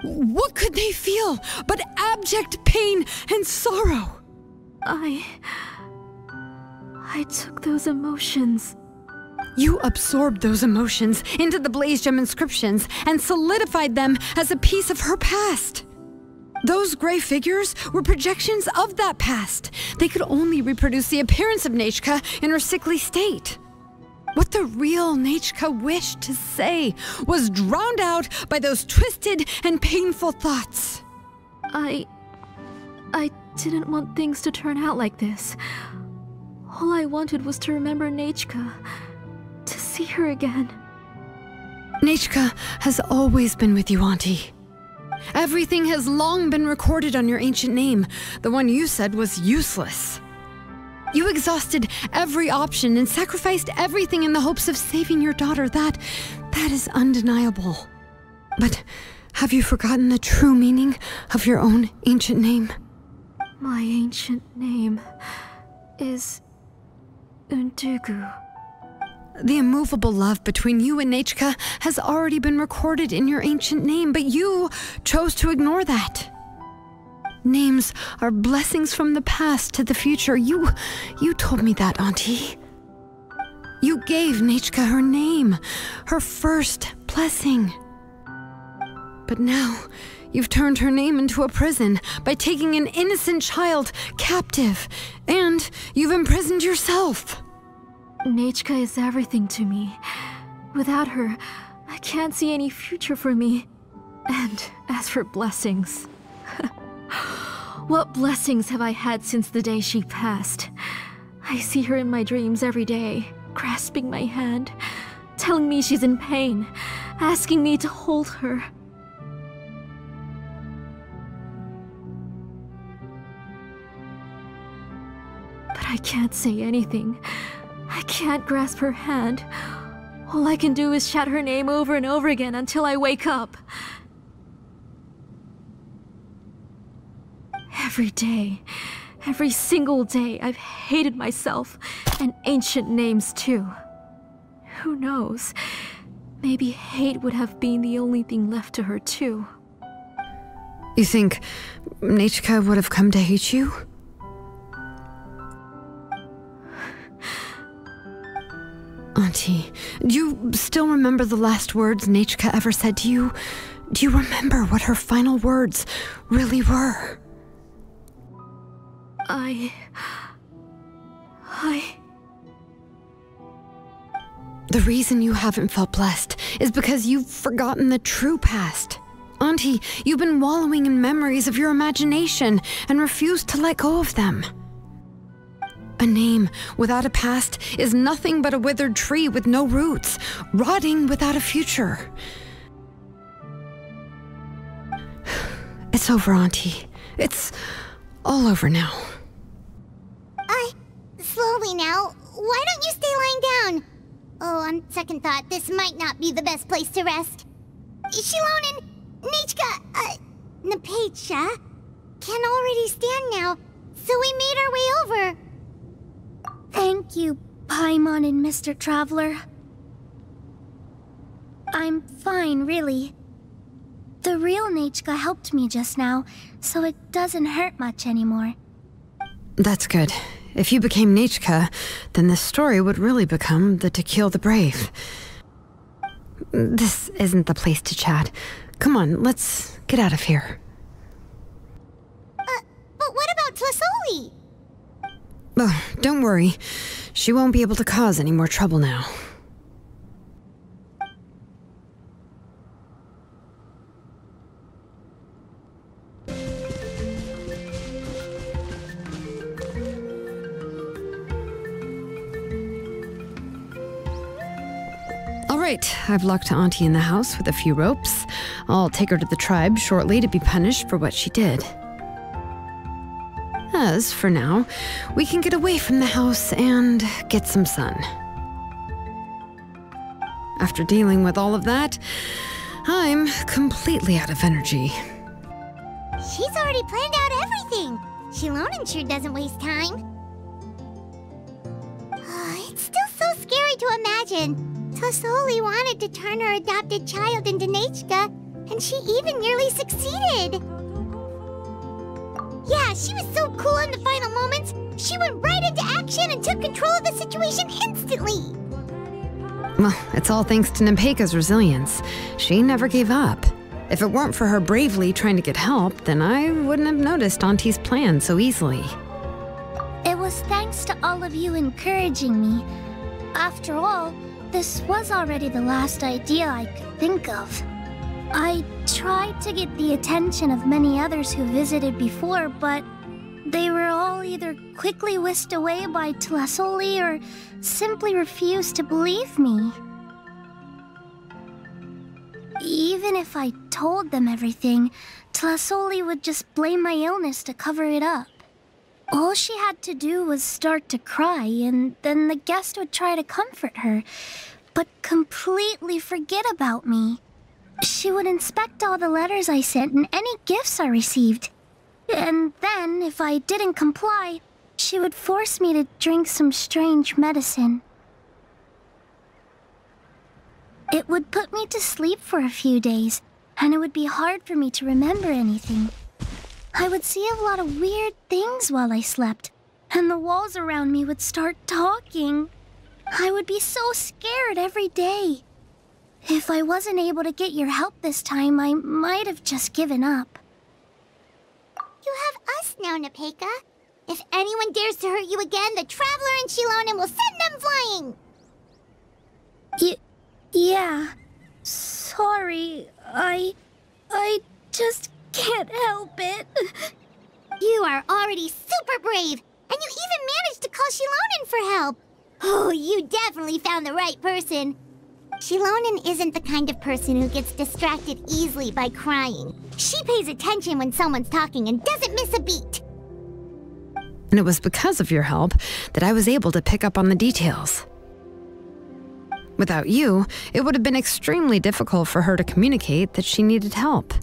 what could they feel but abject pain and sorrow? I took those emotions. You absorbed those emotions into the Blaze Gem inscriptions and solidified them as a piece of her past. Those gray figures were projections of that past. They could only reproduce the appearance of Nechka in her sickly state. What the real Nechka wished to say was drowned out by those twisted and painful thoughts. I didn't want things to turn out like this. All I wanted was to remember Nechka, to see her again. Nechka has always been with you, Auntie. Everything has long been recorded on your ancient name, the one you said was useless. You exhausted every option and sacrificed everything in the hopes of saving your daughter. That is undeniable. But have you forgotten the true meaning of your own ancient name? My ancient name is Undugu. The immovable love between you and Nechka has already been recorded in your ancient name, but you chose to ignore that. Names are blessings from the past to the future. You told me that, Auntie. You gave Nechka her name, her first blessing. But now, you've turned her name into a prison by taking an innocent child captive, and you've imprisoned yourself. Nechka is everything to me. Without her, I can't see any future for me. And as for blessings... What blessings have I had since the day she passed? I see her in my dreams every day, grasping my hand, telling me she's in pain, asking me to hold her. But I can't say anything. I can't grasp her hand. All I can do is shout her name over and over again until I wake up. Every day, every single day, I've hated myself, and ancient names too. Who knows? Maybe hate would have been the only thing left to her too. You think Nechka would have come to hate you? Auntie, do you still remember the last words Nechka ever said to you? Do you remember what her final words really were? The reason you haven't felt blessed is because you've forgotten the true past. Auntie, you've been wallowing in memories of your imagination and refused to let go of them. A name without a past is nothing but a withered tree with no roots, rotting without a future. It's over, Auntie. It's all over now. Slowly now. Why don't you stay lying down? Oh, on second thought, this might not be the best place to rest. Xilonen, Nechka, Napecha can already stand now, so we made our way over. Thank you, Paimon and Mr. Traveler. I'm fine, really. The real Nechka helped me just now, so it doesn't hurt much anymore. That's good. If you became Nechka, then this story would really become the To Kill the Brave. This isn't the place to chat. Come on, let's get out of here. But what about Tlasoli? Oh, don't worry. She won't be able to cause any more trouble now. Alright, I've locked Auntie in the house with a few ropes. I'll take her to the tribe shortly to be punished for what she did. As for now, we can get away from the house and get some sun. After dealing with all of that, I'm completely out of energy. She's already planned out everything. Xilonen sure doesn't waste time. It's still so scary to imagine. Tlasoli wanted to turn her adopted child into Nechka, and she even nearly succeeded. Yeah, she was so cool in the final moments. She went right into action and took control of the situation instantly. Well, it's all thanks to Nepeka's resilience. She never gave up. If it weren't for her bravely trying to get help, then I wouldn't have noticed Auntie's plan so easily. It was thanks to all of you encouraging me. After all, this was already the last idea I could think of. I tried to get the attention of many others who visited before, but they were all either quickly whisked away by Tlasoli or simply refused to believe me. Even if I told them everything, Tlasoli would just blame my illness to cover it up. All she had to do was start to cry, and then the guest would try to comfort her, but completely forget about me. She would inspect all the letters I sent and any gifts I received. And then, if I didn't comply, she would force me to drink some strange medicine. It would put me to sleep for a few days, and it would be hard for me to remember anything. I would see a lot of weird things while I slept, and the walls around me would start talking. I would be so scared every day. If I wasn't able to get your help this time, I might have just given up. You have us now, Nepeka. If anyone dares to hurt you again, the Traveler and Xilonen will send them flying! Yeah. Sorry, I just can't help it. You are already super brave, and you even managed to call Xilonen for help. Oh, you definitely found the right person. Xilonen isn't the kind of person who gets distracted easily by crying. She pays attention when someone's talking and doesn't miss a beat. And it was because of your help that I was able to pick up on the details. Without you, it would have been extremely difficult for her to communicate that she needed help.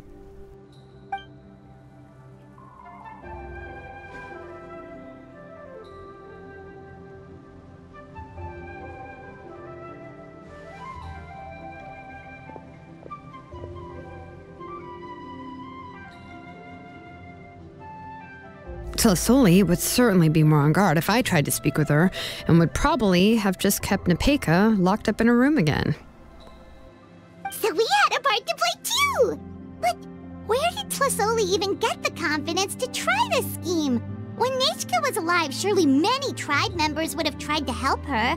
Tlasoli would certainly be more on guard if I tried to speak with her, and would probably have just kept Nepeka locked up in her room again. So we had a part to play too! But where did Tlasoli even get the confidence to try this scheme? When Nechka was alive, surely many tribe members would have tried to help her.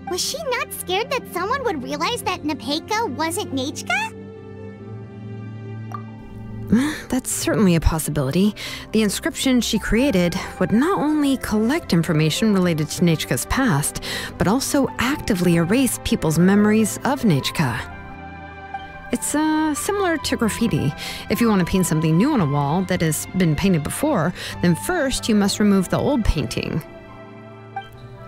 Was she not scared that someone would realize that Nepeka wasn't Nechka? That's certainly a possibility. The inscription she created would not only collect information related to Nechka's past, but also actively erase people's memories of Nechka. It's similar to graffiti. If you want to paint something new on a wall that has been painted before, then first you must remove the old painting.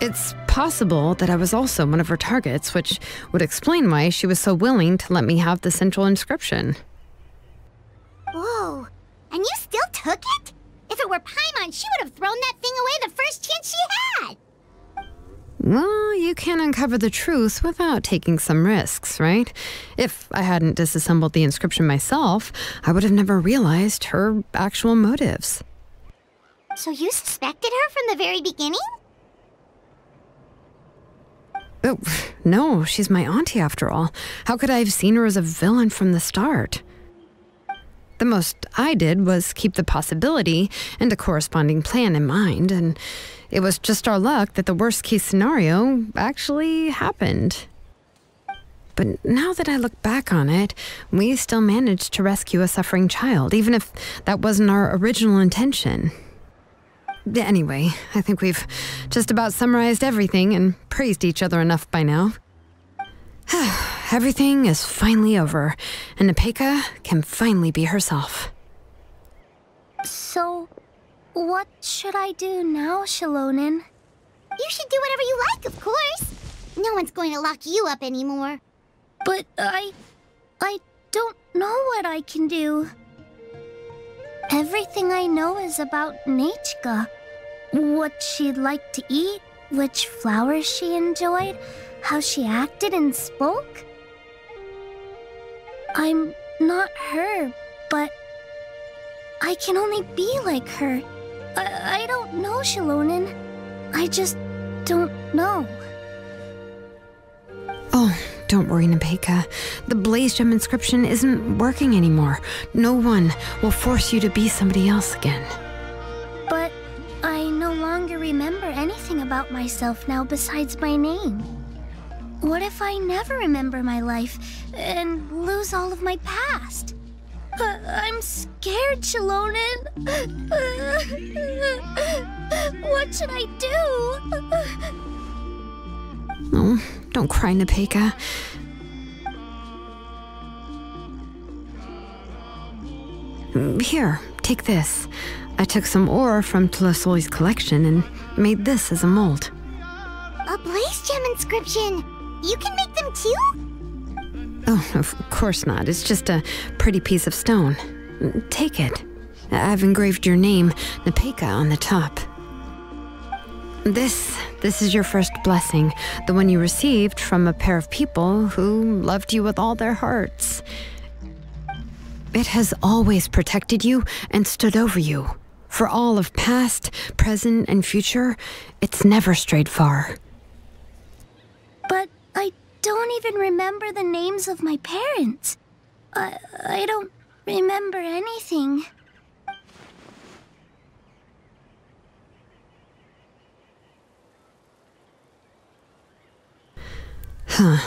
It's possible that I was also one of her targets, which would explain why she was so willing to let me have the central inscription. Whoa, and you still took it? If it were Paimon, she would have thrown that thing away the first chance she had! Well, you can't uncover the truth without taking some risks, right? If I hadn't disassembled the inscription myself, I would have never realized her actual motives. So you suspected her from the very beginning? Oh, no, she's my auntie after all. How could I have seen her as a villain from the start? The most I did was keep the possibility and a corresponding plan in mind, and it was just our luck that the worst-case scenario actually happened. But now that I look back on it, we still managed to rescue a suffering child, even if that wasn't our original intention. Anyway, I think we've just about summarized everything and praised each other enough by now. Everything is finally over, and Nepeka can finally be herself. So, what should I do now, Xilonen? You should do whatever you like, of course. No one's going to lock you up anymore. But I don't know what I can do. Everything I know is about Nechka. What she'd like to eat, which flowers she enjoyed, how she acted and spoke. I'm not her, but I can only be like her. I don't know, Xilonen. I just don't know. Oh, don't worry, Nepeka. The Blaze Gem inscription isn't working anymore. No one will force you to be somebody else again. But I no longer remember anything about myself now besides my name. What if I never remember my life and lose all of my past? I'm scared, Xilonen. What should I do? Oh, don't cry, Nepeka. Here, take this. I took some ore from Tlasoli's collection and made this as a mold. A Blaze Gem inscription! You can make them too? Oh, of course not. It's just a pretty piece of stone. Take it. I've engraved your name, Nepeka, on the top. This is your first blessing, the one you received from a pair of people who loved you with all their hearts. It has always protected you and stood over you. For all of past, present, and future, it's never strayed far. But I don't even remember the names of my parents. I don't remember anything. Huh.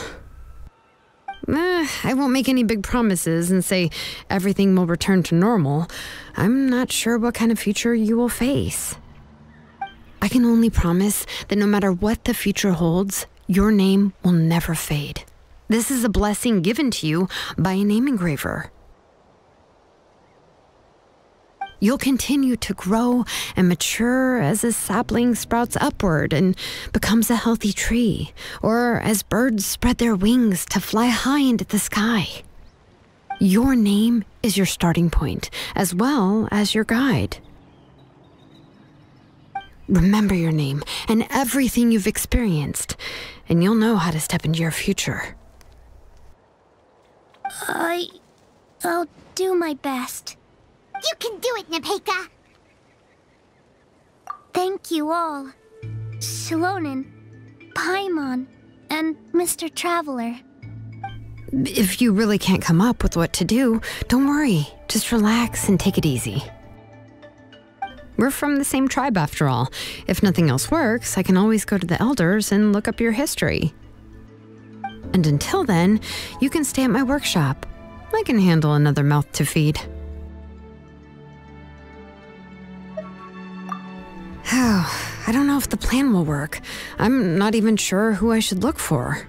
I won't make any big promises and say everything will return to normal. I'm not sure what kind of future you will face. I can only promise that no matter what the future holds, your name will never fade. This is a blessing given to you by a name engraver. You'll continue to grow and mature as a sapling sprouts upward and becomes a healthy tree, or as birds spread their wings to fly high into the sky. Your name is your starting point, as well as your guide. Remember your name and everything you've experienced, and you'll know how to step into your future. I'll do my best. You can do it, Nepeka! Thank you all. Xilonen, Paimon, and Mr. Traveler. If you really can't come up with what to do, don't worry. Just relax and take it easy. We're from the same tribe after all. If nothing else works, I can always go to the elders and look up your history. And until then, you can stay at my workshop. I can handle another mouth to feed. Oh, I don't know if the plan will work. I'm not even sure who I should look for.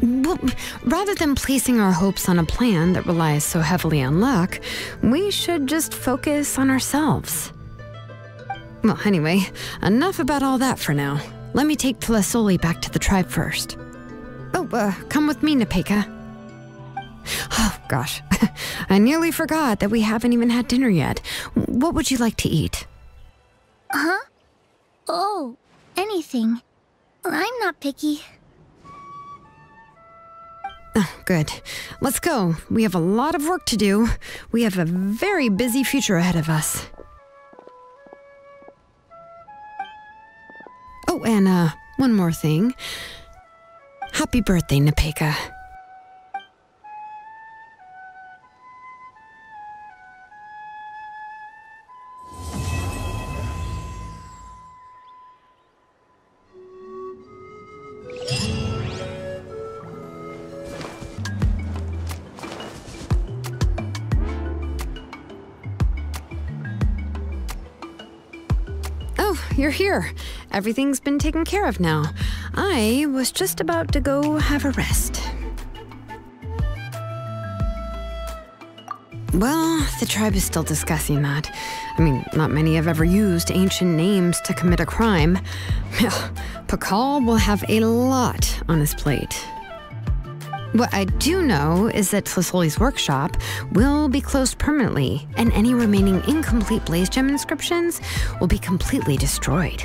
Well, rather than placing our hopes on a plan that relies so heavily on luck, we should just focus on ourselves. Well, anyway, enough about all that for now. Let me take Tlasoli back to the tribe first. Oh, come with me, Nepeka. Oh, gosh. I nearly forgot that we haven't even had dinner yet. What would you like to eat? Huh? Oh, anything. I'm not picky. Oh, good. Let's go. We have a lot of work to do. We have a very busy future ahead of us. Oh, and one more thing. Happy birthday, Nepeka. You're here. Everything's been taken care of now. I was just about to go have a rest. Well, the tribe is still discussing that. I mean, not many have ever used ancient names to commit a crime. Pakal will have a lot on his plate. What I do know is that Tlisoli's workshop will be closed permanently, and any remaining incomplete Blaze Gem inscriptions will be completely destroyed.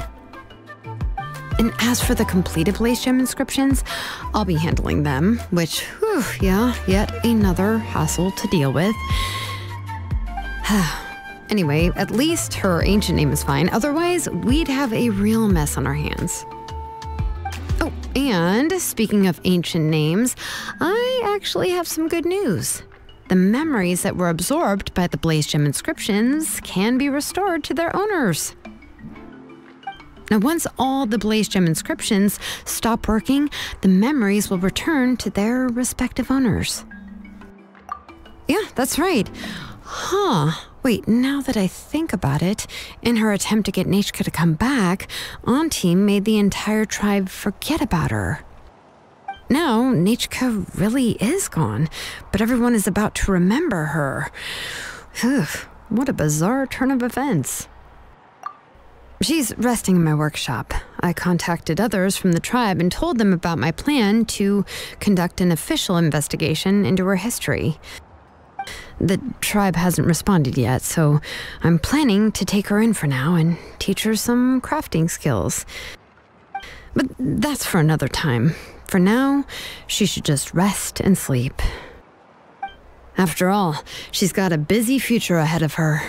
And as for the completed Blaze Gem inscriptions, I'll be handling them, which, whew, yeah, yet another hassle to deal with. Anyway, at least her ancient name is fine, otherwise we'd have a real mess on our hands. Oh, and speaking of ancient names, I actually have some good news. The memories that were absorbed by the Blaze Gem inscriptions can be restored to their owners. Now, once all the Blaze Gem inscriptions stop working, the memories will return to their respective owners. Yeah, that's right. Huh. Wait, now that I think about it, in her attempt to get Nechka to come back, Auntie made the entire tribe forget about her. Now, Nechka really is gone, but everyone is about to remember her. Whew, what a bizarre turn of events. She's resting in my workshop. I contacted others from the tribe and told them about my plan to conduct an official investigation into her history. The tribe hasn't responded yet, so I'm planning to take her in for now and teach her some crafting skills. But that's for another time. For now, she should just rest and sleep. After all, she's got a busy future ahead of her.